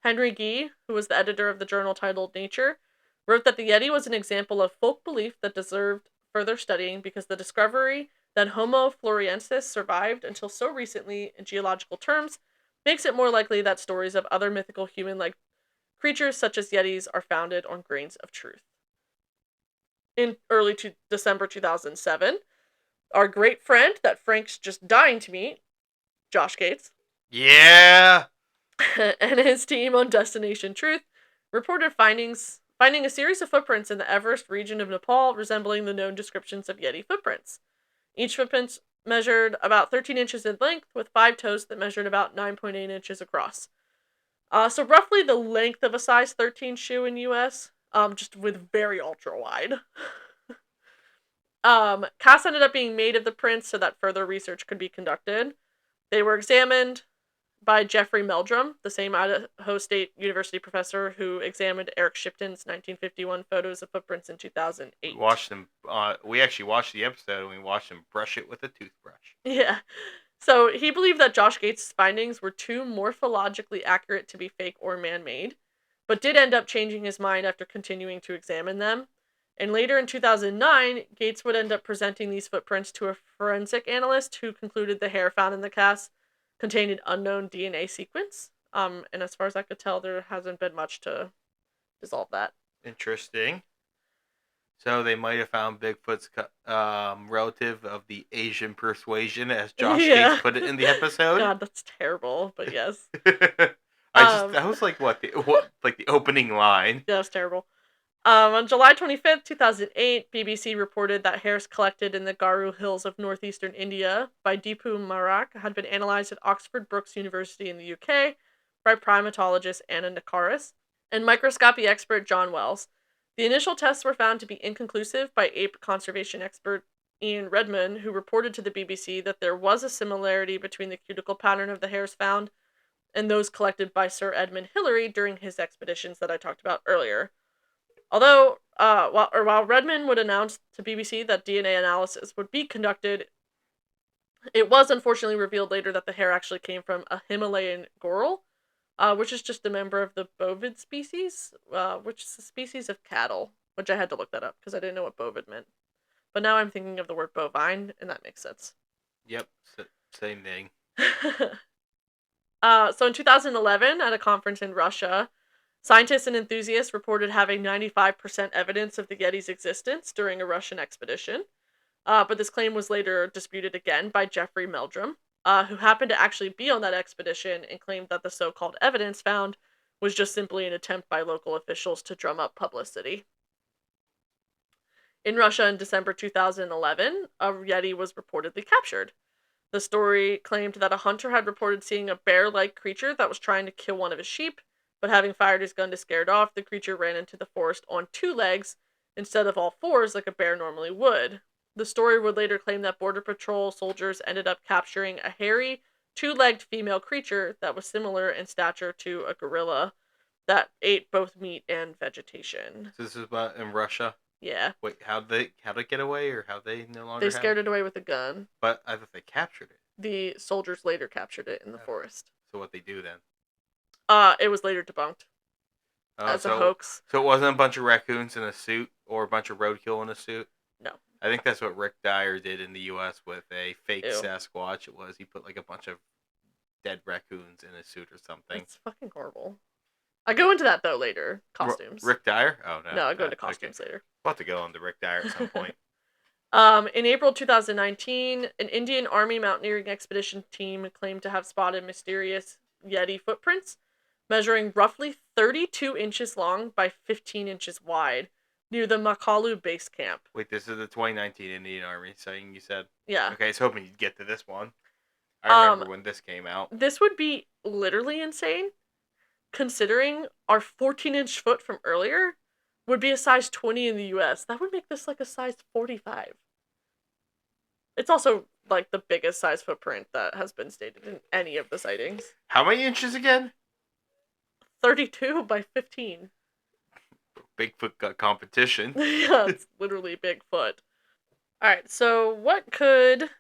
Henry Gee, who was the editor of the journal titled Nature, wrote that the Yeti was an example of folk belief that deserved further studying because the discovery that Homo floresiensis survived until so recently in geological terms makes it more likely that stories of other mythical human-like creatures such as Yetis are founded on grains of truth. In early December 2007, our great friend that Frank's just dying to meet, Josh Gates, Yeah! and his team on Destination Truth reported finding a series of footprints in the Everest region of Nepal resembling the known descriptions of Yeti footprints. Each footprint measured about 13 inches in length, with 5 toes that measured about 9.8 inches across. So roughly the length of a size 13 shoe in US, just with very ultra wide. Casts ended up being made of the prints so that further research could be conducted. They were examined by Jeffrey Meldrum, the same Idaho State University professor who examined Eric Shipton's 1951 photos of footprints in 2008. We actually watched the episode and we watched him brush it with a toothbrush. Yeah. So he believed that Josh Gates' findings were too morphologically accurate to be fake or man-made, but did end up changing his mind after continuing to examine them. And later in 2009, Gates would end up presenting these footprints to a forensic analyst who concluded the hair found in the cast contained an unknown DNA sequence. And as far as I could tell, there hasn't been much to dissolve that. Interesting. So they might have found Bigfoot's relative of the Asian persuasion, as Josh Gates put it in the episode. God, that's terrible, but yes. That was like the opening line. Yeah, that's terrible. On July 25th, 2008, BBC reported that hairs collected in the Garu Hills of northeastern India by Deepu Marak had been analyzed at Oxford Brookes University in the UK by primatologist Anna Nakaris and microscopy expert John Wells. The initial tests were found to be inconclusive by ape conservation expert Ian Redman, who reported to the BBC that there was a similarity between the cuticle pattern of the hairs found and those collected by Sir Edmund Hillary during his expeditions that I talked about earlier. Although, while Redman would announce to BBC that DNA analysis would be conducted, it was unfortunately revealed later that the hair actually came from a Himalayan goral, which is just a member of the bovid species, which is a species of cattle, which I had to look that up because I didn't know what bovid meant. But now I'm thinking of the word bovine, and that makes sense. Yep, same thing. So in 2011, at a conference in Russia, scientists and enthusiasts reported having 95% evidence of the Yeti's existence during a Russian expedition. But this claim was later disputed again by Jeffrey Meldrum, who happened to actually be on that expedition and claimed that the so-called evidence found was just simply an attempt by local officials to drum up publicity. In Russia in December 2011, a Yeti was reportedly captured. The story claimed that a hunter had reported seeing a bear-like creature that was trying to kill one of his sheep, but having fired his gun to scare it off, the creature ran into the forest on 2 legs instead of all 4s like a bear normally would. The story would later claim that Border Patrol soldiers ended up capturing a hairy, two-legged female creature that was similar in stature to a gorilla that ate both meat and vegetation. So this is about in Russia. Yeah. Wait, how'd it get away, or how they no longer? They scared it away with a gun. But I thought they captured it. The soldiers later captured it in the forest. So what they do then? It was later debunked as a hoax. So it wasn't a bunch of raccoons in a suit or a bunch of roadkill in a suit? No. I think that's what Rick Dyer did in the U.S. with a fake Ew. Sasquatch. It was he put like a bunch of dead raccoons in a suit or something. It's fucking horrible. I go into that though later. Costumes. Rick Dyer? Oh no. No, I go into costumes later. We'll have to go on to Rick Dyer at some point. In April 2019, an Indian Army mountaineering expedition team claimed to have spotted mysterious Yeti footprints, measuring roughly 32 inches long by 15 inches wide, near the Makalu base camp. Wait, this is the 2019 Indian Army thing you said? Yeah. Okay, I was hoping you'd get to this one. I remember when this came out. This would be literally insane, considering our 14-inch foot from earlier would be a size 20 in the US. That would make this like a size 45. It's also like the biggest size footprint that has been stated in any of the sightings. How many inches again? 32 by 15. Bigfoot got competition. Yeah, it's literally Bigfoot. Alright, so what could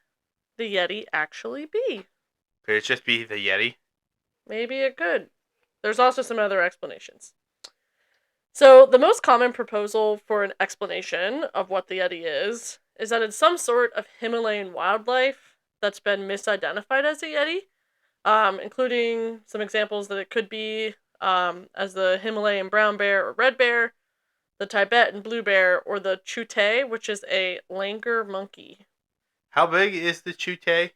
the Yeti actually be? Could it just be the Yeti? Maybe it could. There's also some other explanations. So, the most common proposal for an explanation of what the Yeti is that it's some sort of Himalayan wildlife that's been misidentified as a Yeti, including some examples that it could be as the Himalayan brown bear or red bear, the Tibetan blue bear, or the chute, which is a langur monkey. How big is the chute? I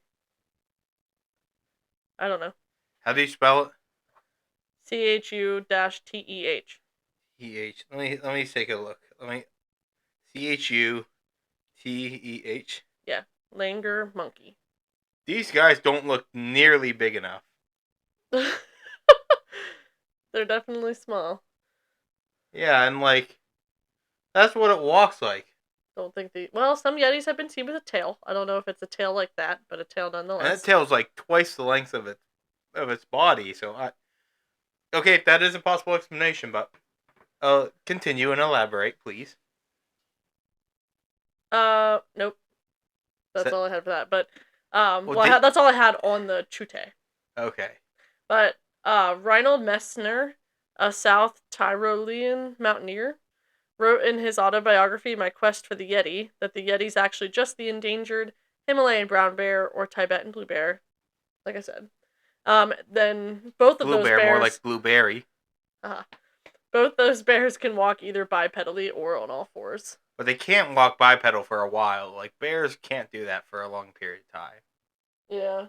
don't know. How do you spell it? CHU-TEH. TEH. Let me take a look. CHUTEH. Yeah, langur monkey. These guys don't look nearly big enough. They're definitely small. Yeah, and that's what it walks like. Don't think well, some Yetis have been seen with a tail. I don't know if it's a tail like that, but a tail nonetheless. And that tail's like twice the length of its body. So okay, that is a possible explanation, but continue and elaborate, please. Nope. That's all I had for that. But Well, that's all I had on the chute. Okay. But Reinhold Messner, a South Tyrolean mountaineer, wrote in his autobiography, My Quest for the Yeti, that the Yeti's actually just the endangered Himalayan brown bear or Tibetan blue bear, like I said. Then both of blue those bear, bears... more like blueberry. Both those bears can walk either bipedally or on all fours. But they can't walk bipedal for a while. Like, bears can't do that for a long period of time. Yeah.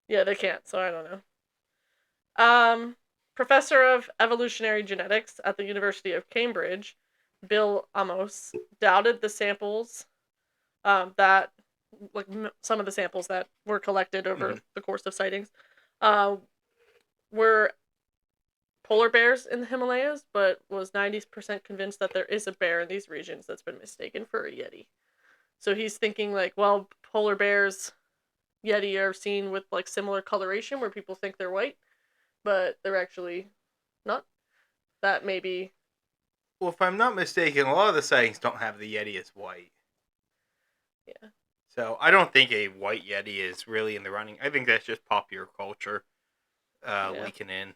Yeah, they can't, so I don't know. Professor of evolutionary genetics at the University of Cambridge, Bill Amos, doubted the samples that, some of the samples that were collected over the course of sightings, were polar bears in the Himalayas, but was 90% convinced that there is a bear in these regions that's been mistaken for a Yeti. So he's thinking polar bears, Yeti are seen with similar coloration where people think they're white, but they're actually not. That maybe. Well, if I'm not mistaken, a lot of the sightings don't have the Yeti as white. Yeah. So I don't think a white Yeti is really in the running. I think that's just popular culture leaking in.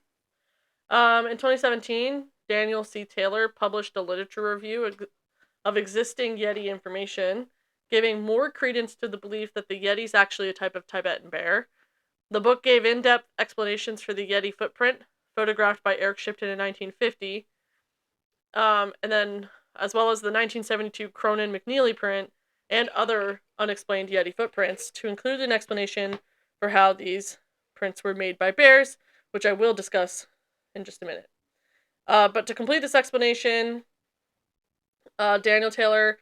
In 2017, Daniel C. Taylor published a literature review of existing Yeti information, giving more credence to the belief that the Yeti is actually a type of Tibetan bear. The book gave in-depth explanations for the Yeti footprint, photographed by Eric Shipton in 1950, and then as well as the 1972 Cronin-McNeely print and other unexplained Yeti footprints, to include an explanation for how these prints were made by bears, which I will discuss in just a minute. But to complete this explanation, Daniel Taylor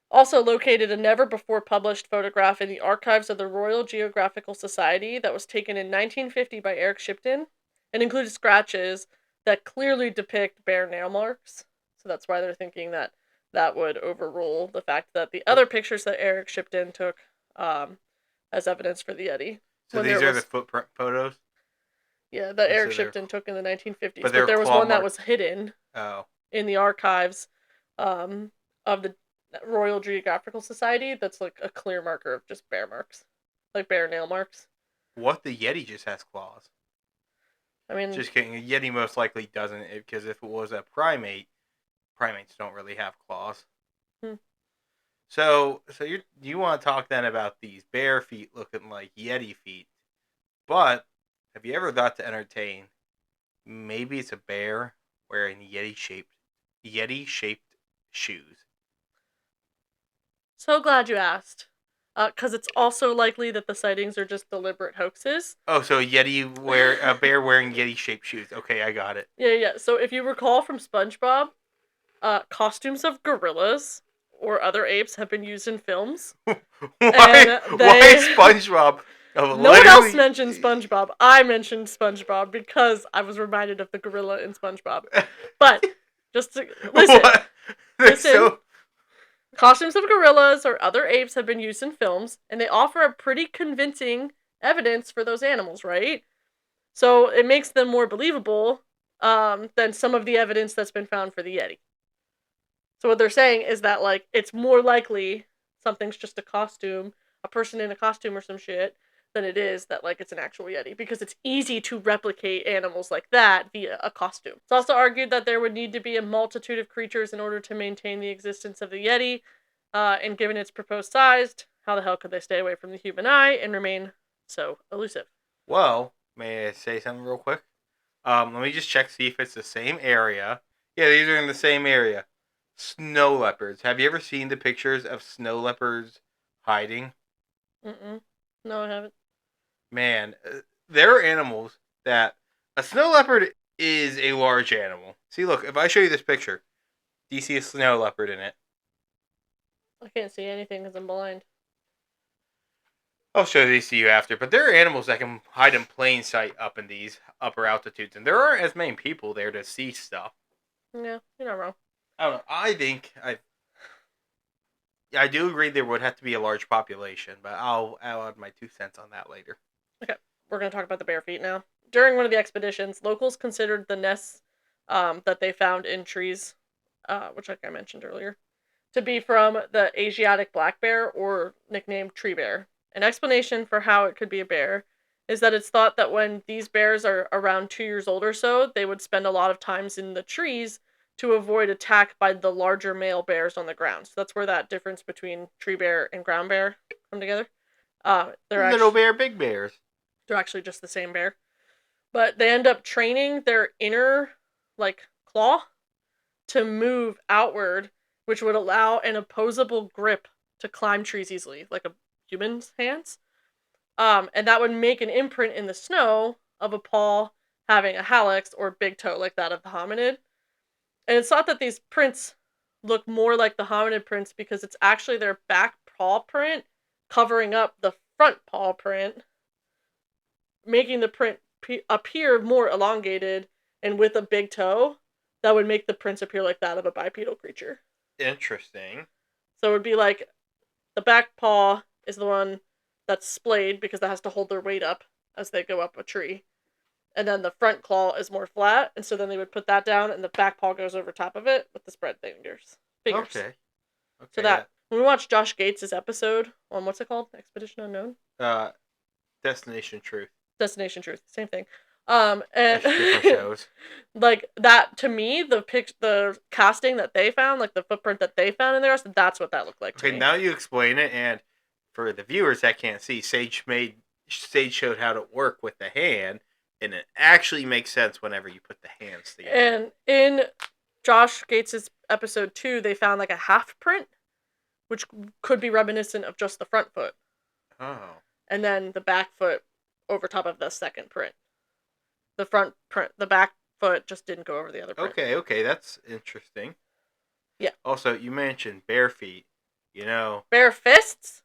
also located a never-before-published photograph in the archives of the Royal Geographical Society that was taken in 1950 by Eric Shipton and included scratches that clearly depict bear nail marks. So that's why they're thinking that that would overrule the fact that the other pictures that Eric Shipton took as evidence for the Yeti. So when there these are the was footprint photos. the And so airship they're, and took in the 1950s, but but they're there was claw one that mark. was hidden Oh, in the archives um, of the Royal Geographical Society. That's like a clear marker of just bear marks, like bear nail marks. what, the Yeti just has claws? I mean, Just kidding. A Yeti most likely doesn't, because if it was a primate, primates don't really have claws. hmm. So you want to talk then about these bare feet looking like Yeti feet? But have you ever thought to entertain maybe it's a bear wearing Yeti shaped shoes? So glad you asked. Because it's also likely that the sightings are just deliberate hoaxes. Oh, so a bear wearing Yeti shaped shoes. Okay, I got it. Yeah. So if you recall from SpongeBob, costumes of gorillas or other apes have been used in films, why and why they. SpongeBob No one else literally mentioned SpongeBob. I mentioned SpongeBob because I was reminded of the gorilla in SpongeBob. But just to listen, what? listen. So Costumes of gorillas or other apes have been used in films, and they offer a pretty convincing evidence for those animals, right? So it makes them more believable than some of the evidence that's been found for the Yeti. So what they're saying is that like it's more likely something's just a costume, a person in a costume or some shit, than it is that like it's an actual Yeti, because it's easy to replicate animals like that via a costume. It's also argued that there would need to be a multitude of creatures in order to maintain the existence of the Yeti, and given its proposed size, how the hell could they stay away from the human eye and remain so elusive? well, may I say something real quick? Let me just check, see if it's the same area. Yeah, these are in the same area. Snow leopards. Have you ever seen the pictures of snow leopards hiding? Mm-mm. No, I haven't. Man, there are animals that a snow leopard is a large animal. See, look, if I show you this picture, do you see a snow leopard in it? I can't see anything because I'm blind. I'll show these to you after. But there are animals that can hide in plain sight up in these upper altitudes, and there aren't as many people there to see stuff. Yeah, you're not wrong. I don't know. I do agree there would have to be a large population, but I'll add my 2 cents on that later. Okay, we're going to talk about the bare feet now. During one of the expeditions, locals considered the nests that they found in trees, which, like I mentioned earlier, to be from the Asiatic black bear, or nicknamed tree bear. An explanation for how it could be a bear is that it's thought that when these bears are around 2 years old or so, they would spend a lot of times in the trees to avoid attack by the larger male bears on the ground. So that's where that difference between tree bear and ground bear come together. They're Little actually bear, big bears. they're actually just the same bear. But they end up training their inner like claw to move outward, which would allow an opposable grip to climb trees easily, like a human's hands. And that would make an imprint in the snow of a paw having a hallux or big toe like that of the hominid. And it's thought that these prints look more like the hominid prints because it's actually their back paw print covering up the front paw print, making the print appear more elongated and with a big toe. That would make the prints appear like that of a bipedal creature. Interesting. So it would be like the back paw is the one that's splayed because that has to hold their weight up as they go up a tree. And then the front claw is more flat, and so then they would put that down, and the back paw goes over top of it with the spread fingers. Fingers. Okay. So Okay. that when we watched Josh Gates' episode on what's it called, Expedition Unknown, Uh, Destination Truth. Destination Truth, same thing. And That's different shows. like that to me, the casting that they found, like the footprint that they found in the rest, that's what that looked like to Okay, me. now you explain it, and for the viewers that can't see, Sage showed how to work with the hand, and it actually makes sense whenever you put the hands together. And in Josh Gates' episode 2, they found like a half print, which could be reminiscent of just the front foot. Oh. And then the back foot over top of the second print. The front print, the back foot just didn't go over the other print. Okay, that's interesting. Yeah. Also, you mentioned bare feet. You know, Bare fists?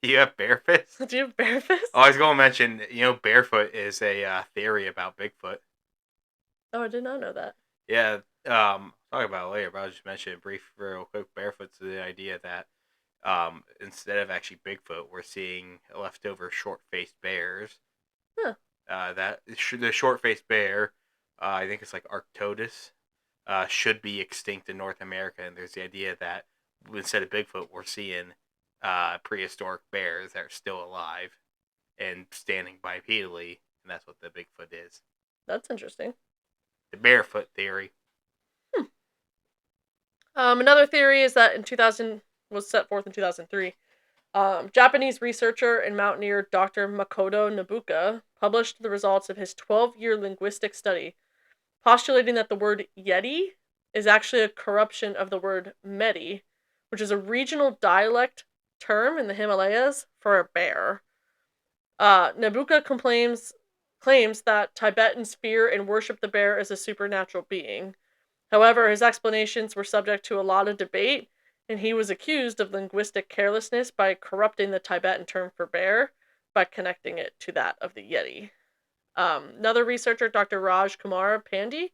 you have bare fists? Do you have bare fists? Oh, I was going to mention, barefoot is a theory about Bigfoot. Oh, I did not know that. Yeah, talk about it later, but I'll just mention it brief, real quick. Barefoot's the idea that Instead of actually Bigfoot, we're seeing leftover short-faced bears. Huh. The short-faced bear, I think it's like Arctodus, should be extinct in North America, and there's the idea that instead of Bigfoot, we're seeing prehistoric bears that are still alive and standing bipedally, and that's what the Bigfoot is. That's interesting. The barefoot theory. Hmm. Another theory is that in 2000 was set forth in 2003. Japanese researcher and mountaineer Dr. Makoto Nobuka published the results of his 12-year linguistic study, postulating that the word Yeti is actually a corruption of the word Medi, which is a regional dialect term in the Himalayas for a bear. Nobuka claims that Tibetans fear and worship the bear as a supernatural being. However, his explanations were subject to a lot of debate, and he was accused of linguistic carelessness by corrupting the Tibetan term for bear by connecting it to that of the Yeti. Another researcher, Dr. Raj Kumar Pandey,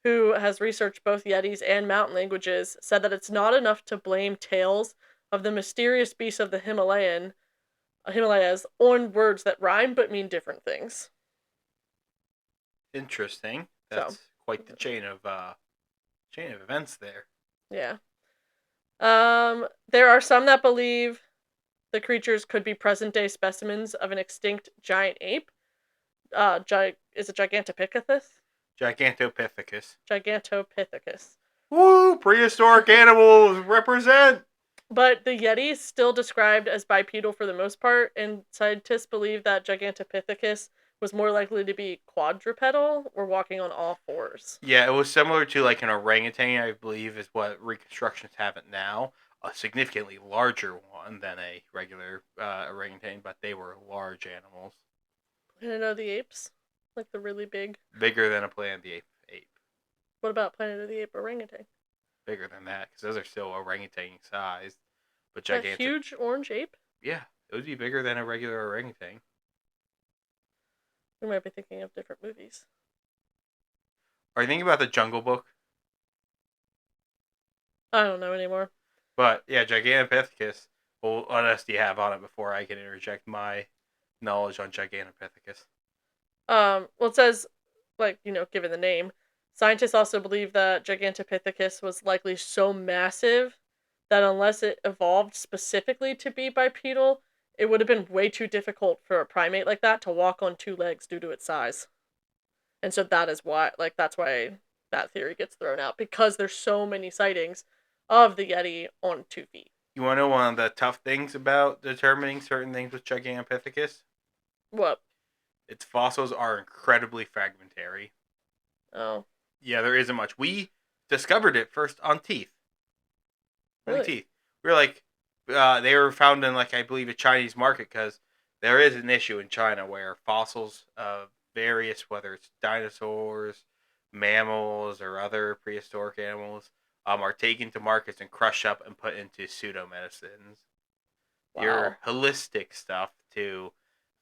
who has researched both Yetis and mountain languages, said that it's not enough to blame tales of the mysterious beasts of the Himalayas on words that rhyme but mean different things. Interesting. So, That's quite the chain of events there. yeah. There are some that believe the creatures could be present-day specimens of an extinct giant ape. Is it Gigantopithecus? Gigantopithecus. Gigantopithecus. Woo! Prehistoric animals represent! But the Yeti is still described as bipedal for the most part, and scientists believe that Gigantopithecus was more likely to be quadrupedal or walking on all fours. Yeah, it was similar to like an orangutan, I believe, is what reconstructions have it now. A significantly larger one than a regular orangutan, but they were large animals. Planet of the Apes? Like the really big. Bigger than a Planet of the Ape. What about Planet of the Ape orangutan? Bigger than that, because those are still orangutan sized. But That gigantic. huge orange ape? Yeah, it would be bigger than a regular orangutan. We might be thinking of different movies. Are you thinking about the Jungle Book? I don't know anymore. But yeah, Gigantopithecus. What else do you have on it before I can interject my knowledge on Gigantopithecus? Well, it says, given the name, scientists also believe that Gigantopithecus was likely so massive that unless it evolved specifically to be bipedal, it would have been way too difficult for a primate like that to walk on two legs due to its size. And so that is why, that's why that theory gets thrown out, because there's so many sightings of the Yeti on 2 feet. You want to know one of the tough things about determining certain things with Gigantopithecus? What? Its fossils are incredibly fragmentary. Oh. Yeah, there isn't much. We discovered it first on teeth. Really? Teeth. We were like, they were found in I believe a Chinese market because there is an issue in China where fossils of various, whether it's dinosaurs, mammals, or other prehistoric animals, are taken to markets and crushed up and put into pseudo medicines. Wow. Your holistic stuff to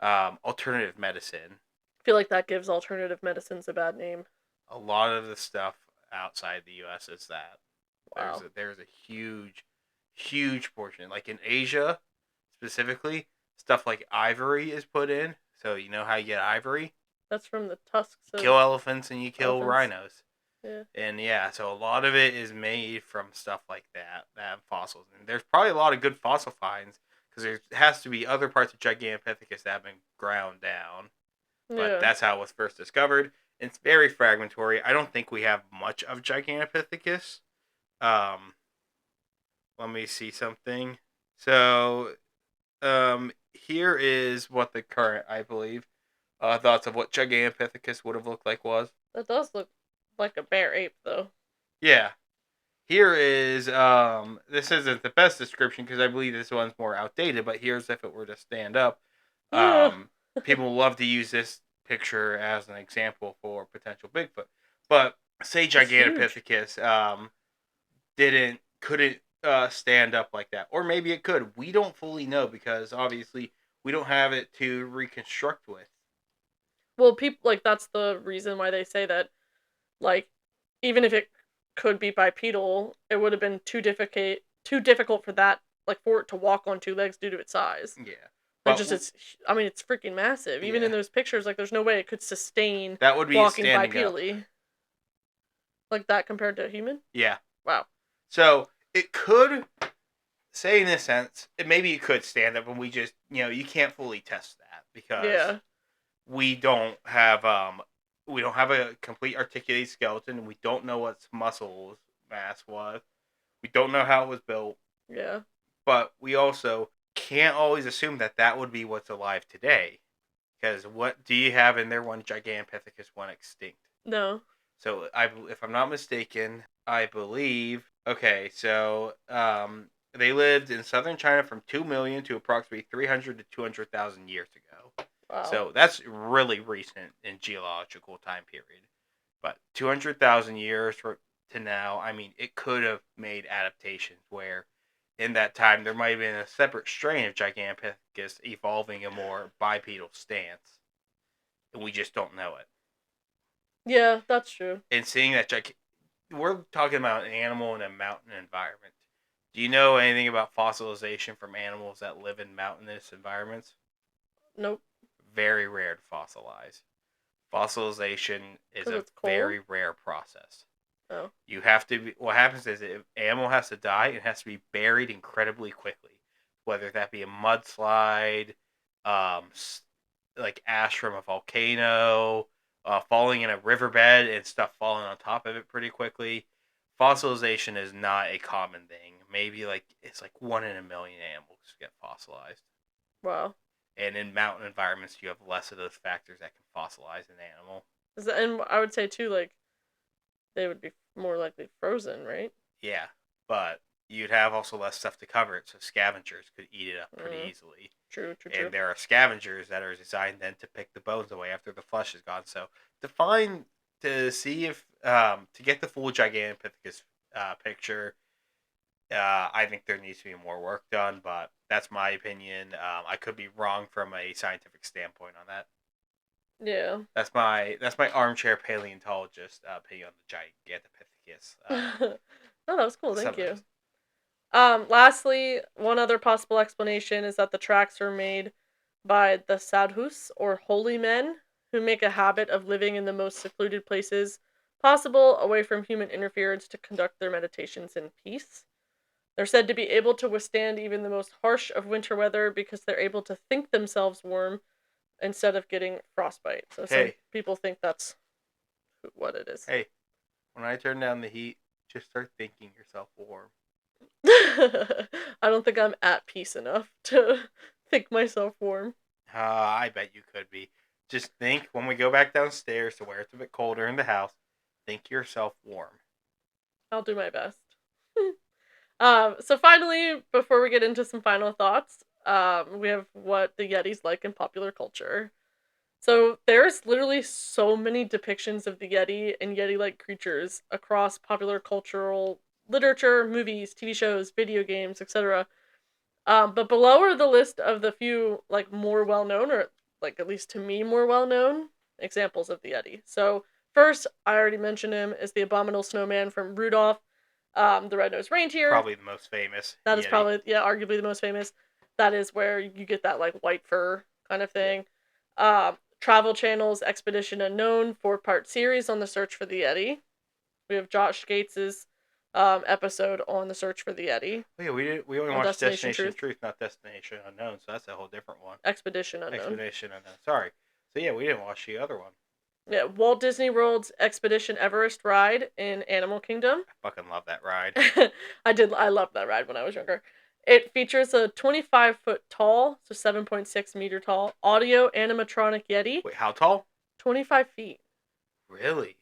alternative medicine. I feel like that gives alternative medicines a bad name. A lot of the stuff outside the U.S. is that. Wow. There's a huge portion. Like in Asia, specifically, stuff like ivory is put in. So you know how you get ivory? That's from the tusks of kill elephants and you kill rhinos. Yeah. And yeah, so a lot of it is made from stuff like that have fossils. And there's probably a lot of good fossil finds because there has to be other parts of Gigantopithecus that have been ground down. But that's how it was first discovered. It's very fragmentary. I don't think we have much of Gigantopithecus. Let me see something. So, here is what the current, I believe, thoughts of what Gigantopithecus would have looked like was. That does look like a bear ape, though. Yeah. Here is, this isn't the best description because I believe this one's more outdated, but here's if it were to stand up. People love to use this picture as an example for potential Bigfoot. But say Gigantopithecus couldn't stand up like that. Or maybe it could. We don't fully know because obviously we don't have it to reconstruct with. Well, people, that's the reason why they say that, even if it could be bipedal, it would have been too difficult for that like for it to walk on two legs due to its size. Yeah. Like But just it's I mean it's freaking massive. Even in yeah, those pictures, like there's no way it could sustain that would be it walking standing up. bipedally like that compared to a human. Yeah. Wow. So it could say in a sense, maybe it could stand up, and we just you can't fully test that because Yeah. we don't have a complete articulated skeleton. We don't know what muscle mass was. We don't know how it was built. Yeah. But we also can't always assume that that would be what's alive today. Because what do you have in there when Gigantopithecus went extinct? No. So if I'm not mistaken, I believe. Okay, so they lived in southern China from 2 million to approximately 300 to 200,000 years ago. Wow. So that's really recent in geological time period. But 200,000 years to now, I mean, it could have made adaptations where in that time there might have been a separate strain of Gigantopithecus evolving a more bipedal stance. And we just don't know it. Yeah, that's true. And seeing that we're talking about an animal in a mountain environment. Do you know anything about fossilization from animals that live in mountainous environments? Nope. Very rare to fossilize. Fossilization is Because a it's cold. very rare process. Oh. You have to be, what happens is if an animal has to die, it has to be buried incredibly quickly, whether that be a mudslide, um, like ash from a volcano, falling in a riverbed and stuff falling on top of it pretty quickly. Fossilization is not a common thing. Maybe it's like 1 in a million animals get fossilized. Wow. And in mountain environments, you have less of those factors that can fossilize an animal. And I would say too, like they would be more likely frozen, right? Yeah, but you'd have also less stuff to cover it, so scavengers could eat it up pretty Mm. easily. True. True. True. And there are scavengers that are designed then to pick the bones away after the flesh is gone. So to see if to get the full Gigantopithecus picture, I think there needs to be more work done. But that's my opinion. I could be wrong from a scientific standpoint on that. Yeah. That's my armchair paleontologist opinion on the Gigantopithecus. Oh, that was cool. Thank you. Subject. Lastly, one other possible explanation is that the tracks were made by the sadhus, or holy men, who make a habit of living in the most secluded places possible, away from human interference, to conduct their meditations in peace. They're said to be able to withstand even the most harsh of winter weather because they're able to think themselves warm instead of getting frostbite. So some Hey, people think that's what it is. hey, when I turn down the heat, just start thinking yourself warm. I don't think I'm at peace enough to think myself warm. I bet you could be. Just think when we go back downstairs to where it's a bit colder in the house, think yourself warm. I'll do my best. So finally, before we get into some final thoughts, we have what the Yeti's like in popular culture. So there's literally so many depictions of the Yeti and Yeti-like creatures across popular cultural literature, movies, TV shows, video games, etc. But below are the list of the few like more well-known, or like at least to me more well-known examples of the Yeti. So first, I already mentioned him, is the abominable snowman from Rudolph, the red-nosed reindeer. Probably the most famous That is Yeti. probably, yeah, arguably the most famous. That is where you get that like white fur kind of thing. Travel Channel's Expedition Unknown 4-part series on the search for the Yeti. We have Josh Gates's episode on the search for the Yeti. Oh, yeah, we only On watched Destination Destination Truth. Truth, not Destination Unknown, so that's a whole different one. Expedition Unknown. Expedition Unknown. Sorry. So yeah, we didn't watch the other one. Yeah, Walt Disney World's Expedition Everest ride in Animal Kingdom. I fucking love that ride. I loved that ride when I was younger. It features a 25-foot tall, so 7.6-meter tall, audio animatronic Yeti. Wait, how tall? 25 feet. Really?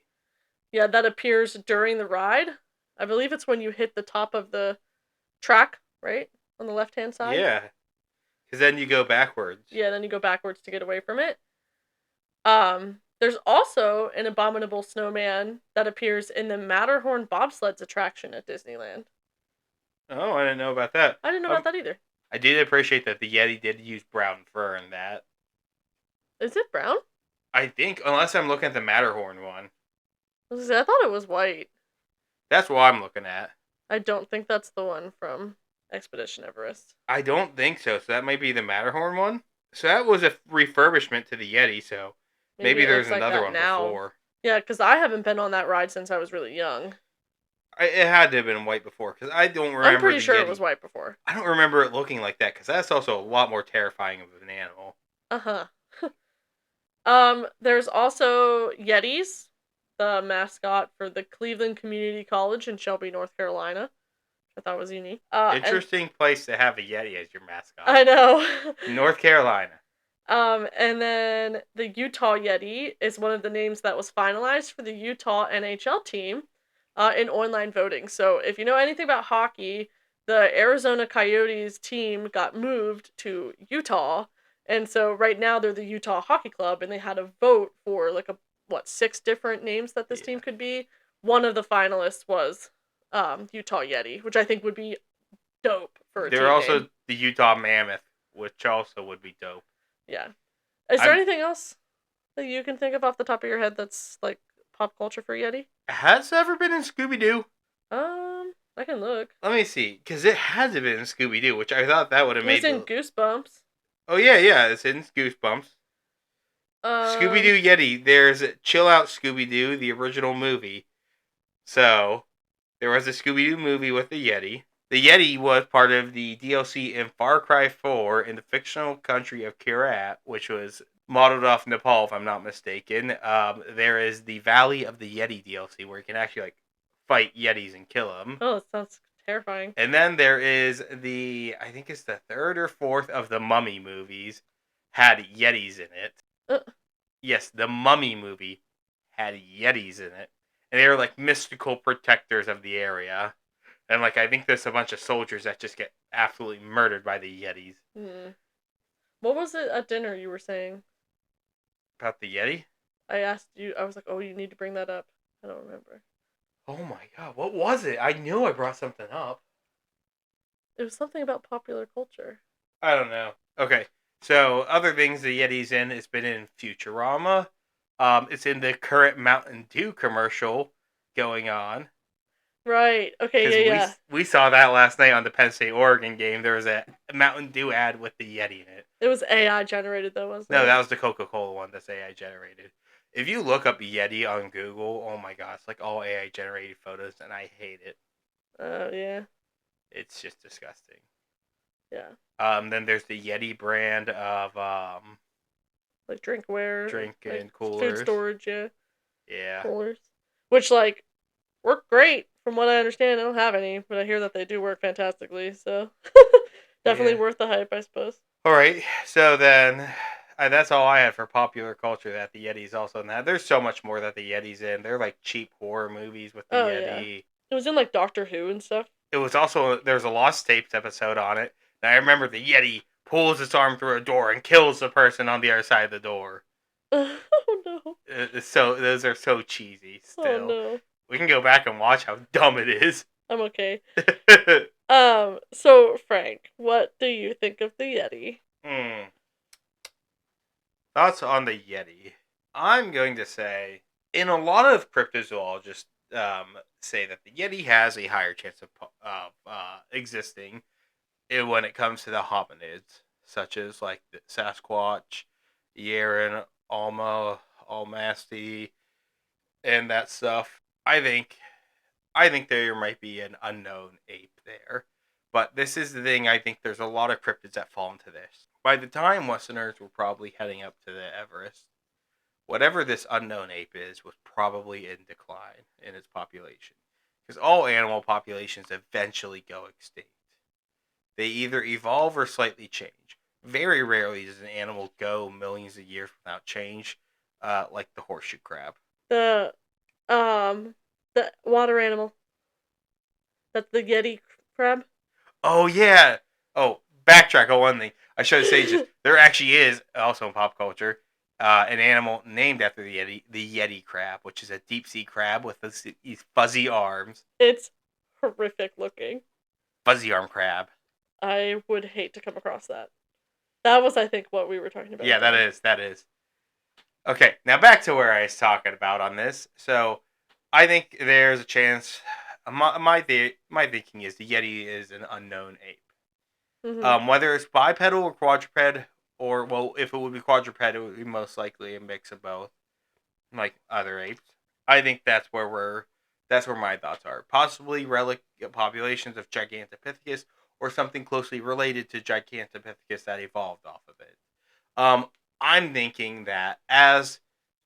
Yeah, that appears during the ride. I believe it's when you hit the top of the track, right? On the left-hand side. Yeah. Because then you go backwards. Yeah, then you go backwards to get away from it. There's also an abominable snowman that appears in the Matterhorn bobsleds attraction at Disneyland. Oh, I didn't know about that. I didn't know about that either. I did appreciate that the Yeti did use brown fur in that. Is it brown? I think, unless I'm looking at the Matterhorn one. I thought it was white. That's what I'm looking at. I don't think that's the one from Expedition Everest. I don't think so. So that might be the Matterhorn one. So that was a refurbishment to the Yeti. So Maybe maybe it there's looks like another that one now. before. Yeah, because I haven't been on that ride since I was really young. It had to have been white before because I don't I'm remember pretty the sure it was Yeti. white before. I don't remember it looking like that because that's also a lot more terrifying of an animal. Uh-huh. There's also Yetis, the mascot for the Cleveland Community College in Shelby, North Carolina. I thought was unique. And Interesting place to have a Yeti as your mascot. I know. North Carolina. And then the Utah Yeti is one of the names that was finalized for the Utah NHL team in online voting. So if you know anything about hockey, the Arizona Coyotes team got moved to Utah. And so right now they're the Utah Hockey Club, and they had a vote for like six different names that this team Yeah. could be. One of the finalists was Utah Yeti, which I think would be dope for a They're team also name. the Utah Mammoth, which also would be dope. Yeah. Is there I'm anything else that you can think of off the top of your head that's like pop culture for Yeti? Has it ever been in Scooby Doo? I can look. Let me see, because it had to have been in Scooby Doo, which I thought that would have It was made in the. Goosebumps. Oh yeah, it's in Goosebumps. Scooby Um, Doo Yeti. There's Chill Out Scooby Doo, the original movie. So there was a Scooby Doo movie with the Yeti. The Yeti was part of the DLC in Far Cry 4 in the fictional country of Kyrat, which was modeled off Nepal, if I'm not mistaken. There is the Valley of the Yeti DLC where you can actually like fight Yetis and kill them. oh, that sounds terrifying. And then there is I think it's the third or fourth of the Mummy movies had Yetis in it. Uh, Yes, the Mummy movie had Yetis in it. And they were like mystical protectors of the area. And like I think there's a bunch of soldiers that just get absolutely murdered by the Yetis. hmm. What was it at dinner you were saying? About the Yeti? I asked you. I was like, oh, you need to bring that up. I don't remember. Oh my god, what was it? I knew I brought something up. It was something about popular culture. I don't know. Okay, so other things the Yeti's in, it's been in Futurama. It's in the current Mountain Dew commercial going on. Right. Okay. Because Yeah. Yeah. we saw that last night on the Penn State Oregon game. There was a Mountain Dew ad with the Yeti in it. It was AI generated though, wasn't No, it? that was the Coca Cola one that's AI generated. If you look up Yeti on Google, oh my god, it's like all AI generated photos, and I hate it. Oh yeah. It's just disgusting. Yeah. Then there's the Yeti brand of Like drinkware, drink like and coolers. food storage. Yeah. Yeah. Coolers, which like work great from what I understand. I don't have any, but I hear that they do work fantastically. So definitely Yeah. worth the hype, I suppose. All right. So then, that's all I had for popular culture. That the Yeti's also in that. There's so much more that the Yeti's in. They're like cheap horror movies with the Oh yeah, Yeti. it was in like Doctor Who and stuff. It was also there's a Lost Tapes episode on it. And I remember the Yeti pulls its arm through a door and kills the person on the other side of the door. Oh no! So those are so cheesy. Oh Still, no! we can go back and watch how dumb it is. I'm okay. So Frank, what do you think of the Yeti? Thoughts on the Yeti? I'm going to say, in a lot of cryptozoologists say that the Yeti has a higher chance of existing when it comes to the hominids, such as like the Sasquatch, Yeren, Almasty, and that stuff. I think there might be an unknown ape there. But this is the thing, I think there's a lot of cryptids that fall into this. By the time Westerners were probably heading up to the Everest, whatever this unknown ape is was probably in decline in its population. Because all animal populations eventually go extinct. They either evolve or slightly change. Very rarely does an animal go millions of years without change, like the horseshoe crab. The the water animal. That's the Yeti crab. Oh yeah. Oh, backtrack on one thing. I should say just there actually is also in pop culture an animal named after the Yeti crab, which is a deep sea crab with these fuzzy arms. It's horrific looking. Fuzzy arm crab. I would hate to come across that. That was, I think, what we were talking about. Yeah, that is. Okay, now back to where I was talking about on this. So, I think there's a chance my thinking is the Yeti is an unknown ape. Mhm. Whether it's bipedal or quadruped, or well, if it would be quadruped, it would be most likely a mix of both, like other apes. I think that's where my thoughts are. Possibly relic populations of Gigantopithecus or something closely related to Gigantopithecus that evolved off of it. Um, I'm thinking that as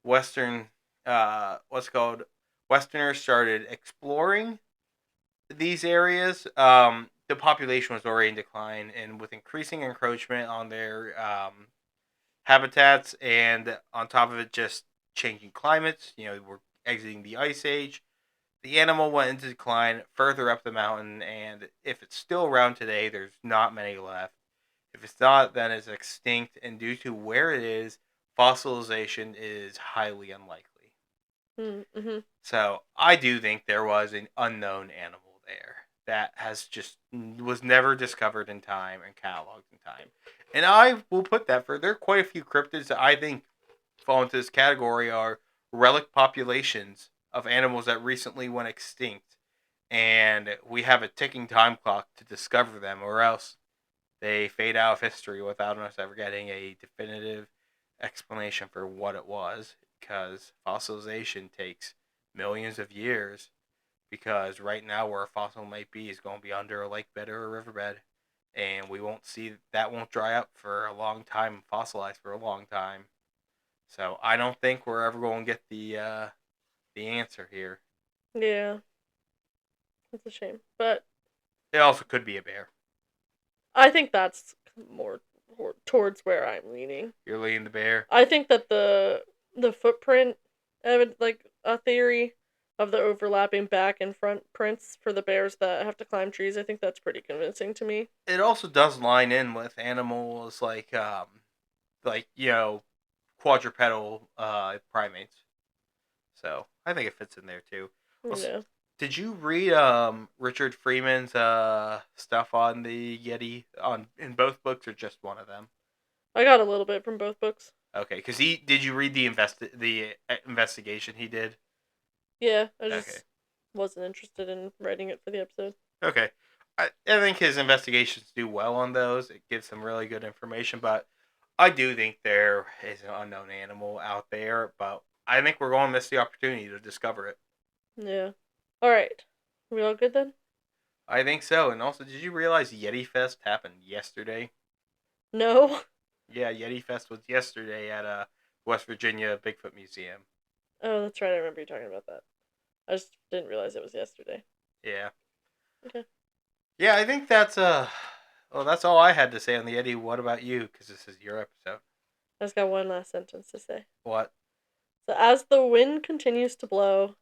Western, what's called Westerners started exploring these areas, the population was already in decline, and with increasing encroachment on their habitats, and on top of it, just changing climates. We're exiting the ice age. The animal went into decline further up the mountain, and if it's still around today, there's not many left. If it's not, then it's extinct, and due to where it is, fossilization is highly unlikely. Mhm. So I do think there was an unknown animal there that was never discovered in time and cataloged in time. And I will put that for there are quite a few cryptids that I think fall into this category are relic populations of animals that recently went extinct, and we have a ticking time clock to discover them, or else they fade out of history without us ever getting a definitive explanation for what it was, because fossilization takes millions of years, because right now where a fossil might be is going to be under a lake bed or a riverbed, and we won't see that won't dry up for a long time, fossilized for a long time. So I don't think we're ever going to get the answer here. Yeah, that's a shame. But It also could be a bear. I think that's more towards where I'm leaning. You're leading the bear. I think that the footprint like a theory of the overlapping back and front prints for the bears that have to climb trees, I think that's pretty convincing to me. It also does line in with animals like quadrupedal primates. So I think it fits in there too. Also, Yeah. did you read Richard Freeman's stuff on the Yeti on in both books or just one of them? I got a little bit from both books. Okay, because he did you read the investigation he did? Yeah, I Okay, just wasn't interested in writing it for the episode. okay. I think his investigations do well on those. It gives some really good information, but I do think there is an unknown animal out there, but I think we're going to miss the opportunity to discover it. Yeah. Alright. We all good then? I think so. And also, did you realize Yeti Fest happened yesterday? No? Yeah, Yeti Fest was yesterday at West Virginia Bigfoot Museum. Oh, that's right, I remember you talking about that. I just didn't realize it was yesterday. Yeah. Okay. Yeah, I think that's all I had to say on the Yeti. What about you? Because this is your episode. I just got one last sentence to say. What? So as the wind continues to blow,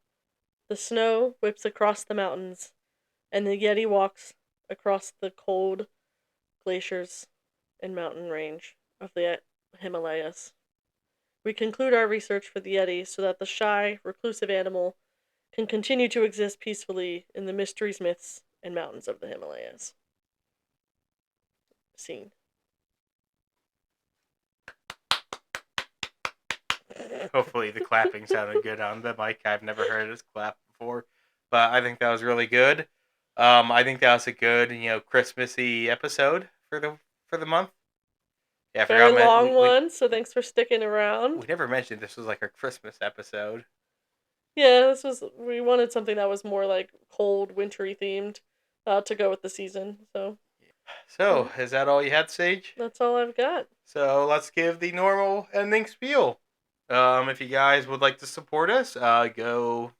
the snow whips across the mountains, and the Yeti walks across the cold glaciers and mountain range of the Himalayas. We conclude our research for the Yeti so that the shy, reclusive animal can continue to exist peacefully in the mysteries, myths, and mountains of the Himalayas. Scene. Hopefully, the clapping sounded good on the mic. I've never heard this clap before, but I think that was really good. I think that was a good, Christmassy episode for the month. Yeah, I Very forgot. long one, so thanks for sticking We around. never mentioned this was like a Christmas episode. Yeah, we wanted something that was more like cold, wintry themed, to go with the season. So So, yeah, is that all you had, Sage? that's all I've got. So let's give the normal ending spiel. If you guys would like to support us, go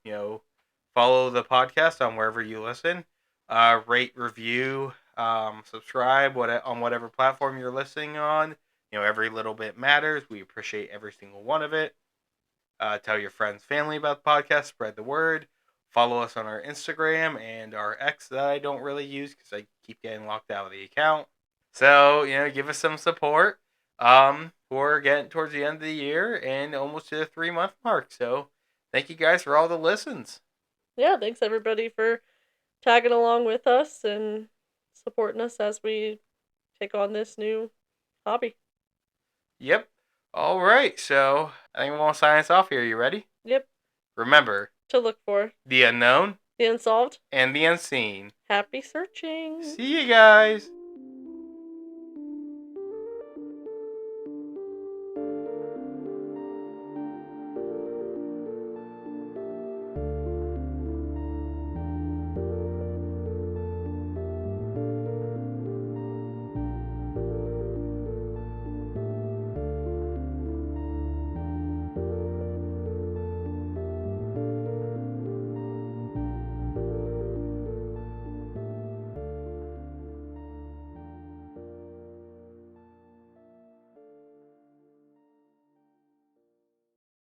follow the podcast on wherever you listen. Rate, review, subscribe on whatever platform you're listening on. Every little bit matters. We appreciate every single one of it. Tell your friends, family about the podcast. Spread the word. Follow us on our Instagram and our X that I don't really use because I keep getting locked out of the account. So, give us some support. We're getting towards the end of the year and almost to the 3 month mark. So, thank you guys for all the listens. Yeah, thanks everybody for tagging along with us and supporting us as we take on this new hobby. Yep. All right. So, I think we want to sign us off here. You ready? Yep, Remember, to look for. the unknown The unsolved. and the unseen. Happy searching. See you guys.